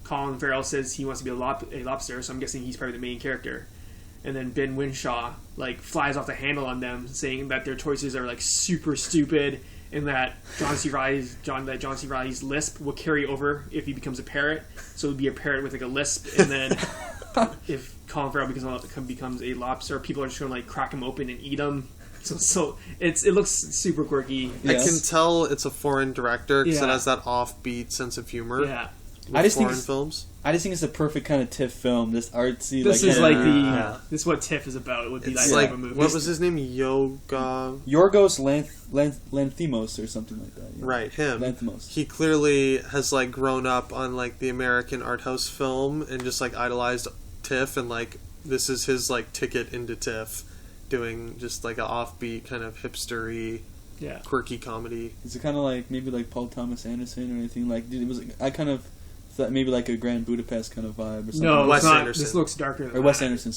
Colin Farrell says he wants to be a lobster, so I'm guessing he's probably the main character. And then Ben Whishaw flies off the handle on them, saying that their choices are super stupid, and that John C. Reilly's lisp will carry over if he becomes a parrot. So it would be a parrot with a lisp, and then if Colin Farrell becomes a lobster, people are just going to crack him open and eat him. So it looks super quirky. Yeah. I can tell it's a foreign director because it Yeah. has that offbeat sense of humor. Yeah. With I just think foreign it's- films. I just think it's the perfect kind of TIFF film. This artsy. This like, is like Yeah. this is what TIFF is about. It would be It's that like, type of movie. what was his name? Yorgos Lanthimos or something like that. Yeah. Right, him. Lanthimos. He clearly has like grown up on like the American art house film and just like idolized TIFF, and like this is his like ticket into TIFF, doing just like an offbeat kind of hipstery, Yeah. quirky comedy. Is it kind of like maybe like Paul Thomas Anderson or anything like? It was. I kind of thought maybe like a Grand Budapest kind of vibe or something. No, Wes it's not. Anderson. This looks darker than Or Wes that. Anderson.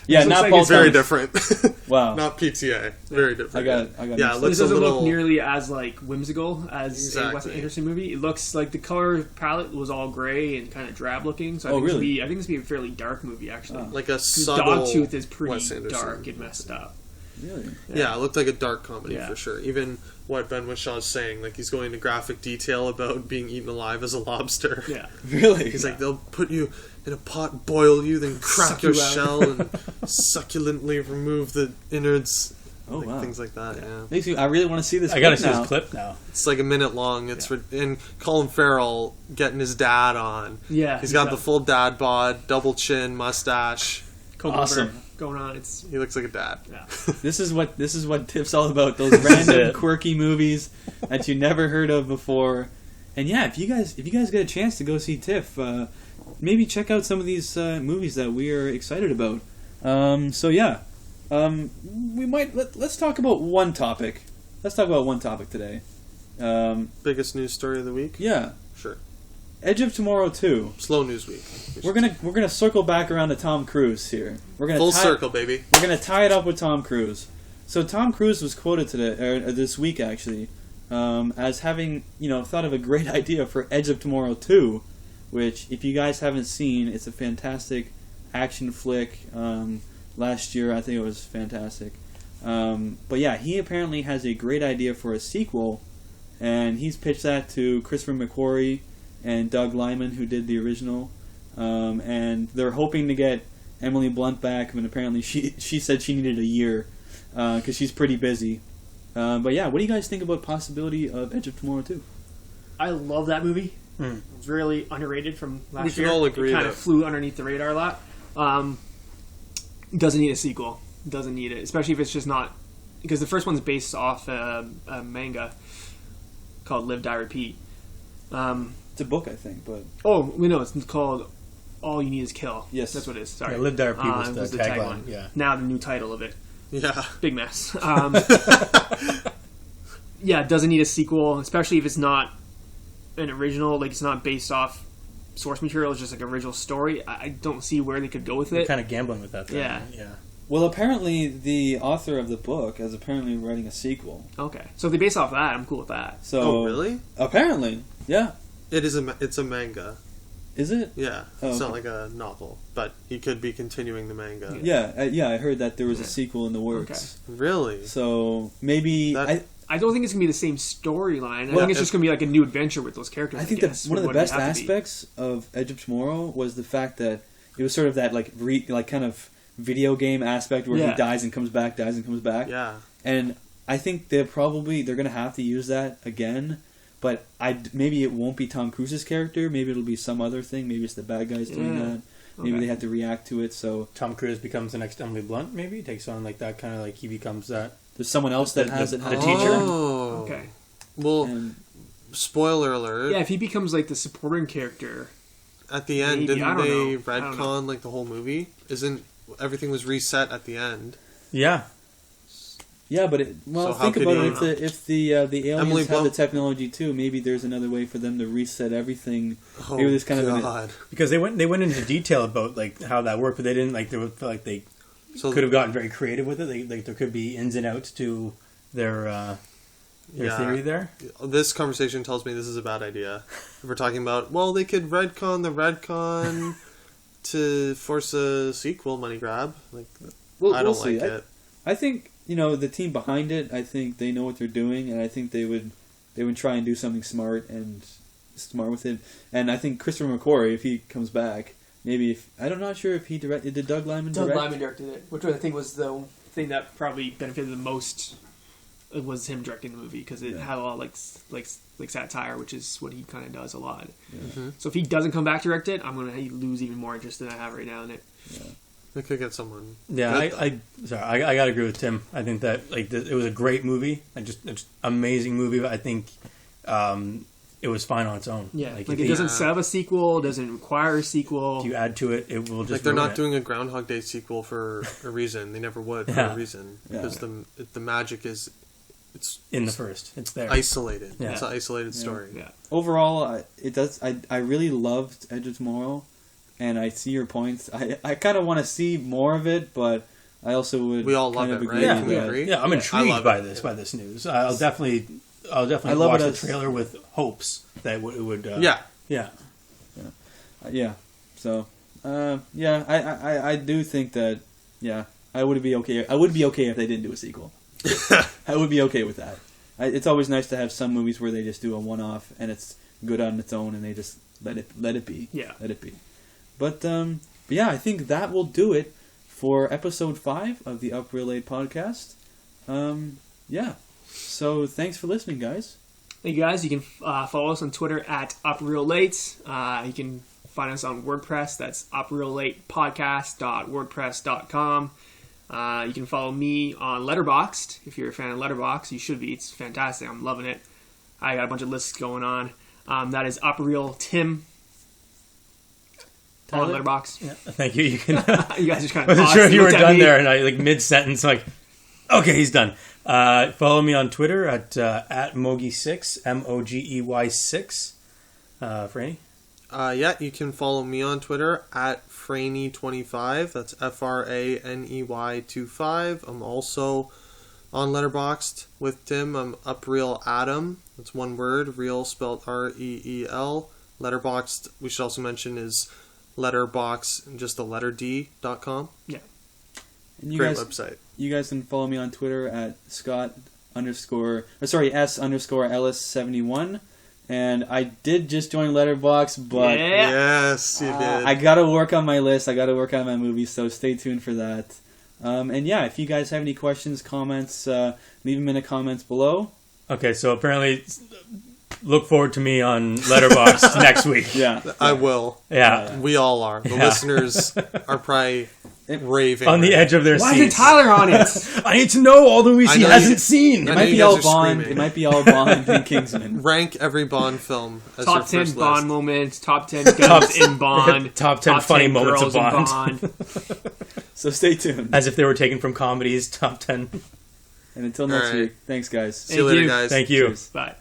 Yeah, This looks not like Paul it's Very Thomas. different. Wow. Not PTA. Very different. I got it. Yeah, it mixed looks This a doesn't little. look nearly as like whimsical as a Wes Exactly. Anderson movie. It looks like the color palette was all gray and kind of drab looking. So I Oh, think really? I think this would be a fairly dark movie actually. Oh. like a The subtle Dogtooth is Wes pretty Anderson. dark and messed up. Really? Yeah, it looked like a dark comedy Yeah. for sure. Even what Ben Wishaw's saying, like he's going into graphic detail about being eaten alive as a lobster. Yeah. Really? He's like, they'll put you in a pot, boil you, then crack Suck your you out. shell and succulently remove the innards. Oh, like, wow. things like that. Yeah. Makes me. I really want to see this. I gotta clip see now. this clip now. It's like a minute long. It's and Colin Farrell getting his dad on. Yeah. He's got the full dad bod, double chin, mustache. cold Awesome. water going on. It's He looks like a dad. yeah. This is what TIFF's all about. Those random, quirky movies that you never heard of before. And yeah, if you guys get a chance to go see TIFF, maybe check out some of these movies that we are excited about. So yeah, we might let's talk about one topic. Let's talk about one topic today. Biggest news story of the week? Yeah, Sure. Edge of Tomorrow 2. Slow news week. We're gonna circle back around to Tom Cruise here. We're gonna Full tie, circle, baby. We're gonna tie it up with Tom Cruise. So Tom Cruise was quoted today, or this week actually, as having thought of a great idea for Edge of Tomorrow 2, which if you guys haven't seen, it's a fantastic action flick. Last year I think it was fantastic. But yeah, he apparently has a great idea for a sequel, and he's pitched that to Christopher McQuarrie and Doug Liman, who did the original, and they're hoping to get Emily Blunt back. And apparently, she said she needed a year because she's pretty busy. But yeah, what do you guys think about possibility of Edge of Tomorrow 2? I love that movie. Mm. It's really underrated from last We can year. all agree It kind that- of flew underneath the radar a lot. Doesn't need a sequel. Doesn't need it, especially if it's just not because the first one's based off a manga called Live Die Repeat. It's a book, I think, but Oh, we know it's called All You Need Is Kill. Yes. That's what it is. Sorry. Yeah, Live Die Repeat was the tagline. tagline. Yeah. Now the new title of it. Yeah. Big mess. Yeah, it doesn't need a sequel, especially if it's not an original, like it's not based off source material, it's just like original story. I don't see where they could go with They're it. kind of gambling with that. Though. Yeah. Yeah. well, apparently the author of the book is apparently writing a sequel. Okay. So if they base off that, I'm cool with that. So Oh, really? Apparently, yeah. It's a manga. Is it? Yeah. Oh, It's not okay. like a novel, but he could be continuing the manga. Yeah, I heard that there was a sequel in the works. Really? So maybe That- I don't think it's gonna be the same storyline. I Well, think it's just gonna be like a new adventure with those characters. I think guess, that one of the would best have to be. aspects of Edge of Tomorrow was the fact that it was sort of that like kind of video game aspect where Yeah. he dies and comes back, dies and comes back. Yeah. And I think they're going to have to use that again. But maybe it won't be Tom Cruise's character. Maybe it'll be some other thing. Maybe it's the bad guys doing Yeah. that. Maybe Okay. they have to react to it. So Tom Cruise becomes the next Emily Blunt. Maybe takes on like that kind of like he becomes that. there's someone else that has it. the teacher? Oh. Okay. Well, And spoiler alert. Yeah, if he becomes like the supporting character. At the end, Maybe, I didn't don't they know. I don't know. retcon like the whole movie? Isn't everything was reset at the end? Yeah. yeah, but So how think could about he it. If the aliens Emily have the Blunt- technology too, maybe there's another way for them to reset everything. Oh, Maybe there's kind of God. Because they went into detail about like how that worked, but they didn't like they So could have gotten very creative with it. There could be ins and outs to their Yeah. theory there. This conversation tells me this is a bad idea. If we're talking about, well, they could retcon the retcon to force a sequel money grab. Like, I don't see. like it. I think the team behind it. I think they know what they're doing, and I think they would try and do something smart with it. And I think Christopher McQuarrie, if he comes back, maybe I'm not sure if he directed. Did Doug Liman direct? Doug Liman directed it, which I think was the thing that probably benefited the most it was him directing the movie because it had a lot of like satire, which is what he kind of does a lot. So if he doesn't come back to direct it, I'm gonna lose even more interest than I have right now in it. They could get someone. Yeah, I gotta agree with Tim. I think that it was a great movie, just amazing movie. But I think it was fine on its own. Yeah, like it doesn't set up a sequel, doesn't require a sequel. If you add to it, it will just like they're not it. doing a Groundhog Day sequel for a reason. They never would for a reason because the magic is it's in the first. It's there, isolated. Yeah. It's an isolated story. Yeah. Overall, it does. I really loved Edge of Tomorrow, and I see your points. I kind of want to see more of it, but I also would. We all love it, right? Yeah, Can we agree? I'm intrigued by this news. I'll definitely watch the trailer with hopes that it would. Yeah. So, I do think that. Yeah, I would be okay. I would be okay if they didn't do a sequel. I would be okay with that. It's always nice to have some movies where they just do a one-off and it's good on its own and they just let it be. Yeah, let it be. But yeah, I think that will do it for episode 5 of the Up Real Late podcast. Yeah. So thanks for listening, guys. Hey guys, you can follow us on Twitter at UpRealLate. You can find us on WordPress. That's upreallatepodcast.wordpress.com. You can follow me on Letterboxd. If you're a fan of Letterboxd, you should be. It's fantastic. I'm loving it. I got a bunch of lists going on. That is UpRealTim on Letterboxd. Yeah, thank you. You can. You guys just kind of wasn't sure if you were done there, and I mid sentence okay, he's done. Follow me on Twitter at Mogi6 MOGEY6. Franny. You can follow me on Twitter at Franey25. That's FRANEY25. I'm also on Letterboxd with Tim. I'm UpReal Adam. That's one word. Real spelled REEL. Letterboxd, we should also mention, is letterbox and just the letter D.com. Yeah. And Great website. You guys can follow me on Twitter at S_Ellis71. And I did just join Letterboxd, but yes, you did. I gotta work on my list. I gotta work on my movies, so stay tuned for that. And yeah, if you guys have any questions, comments, leave them in the comments below. Okay, so apparently, look forward to me on Letterboxd next week. Yeah, I will. Yeah, we all are. The listeners are probably raving on the edge of their seats. Why isn't Tyler on it? I need to know all the movies he hasn't seen. It might be all Bond. It might be all Bond and Kingsman. Rank every Bond film as top your 10 first Bond list. moments. Top 10 guns in Bond. Top 10 funny moments of Bond. So stay tuned. As if they were taken from comedies. Top 10. And until next week, thanks guys. See you later, guys. Thank you. Cheers. Bye.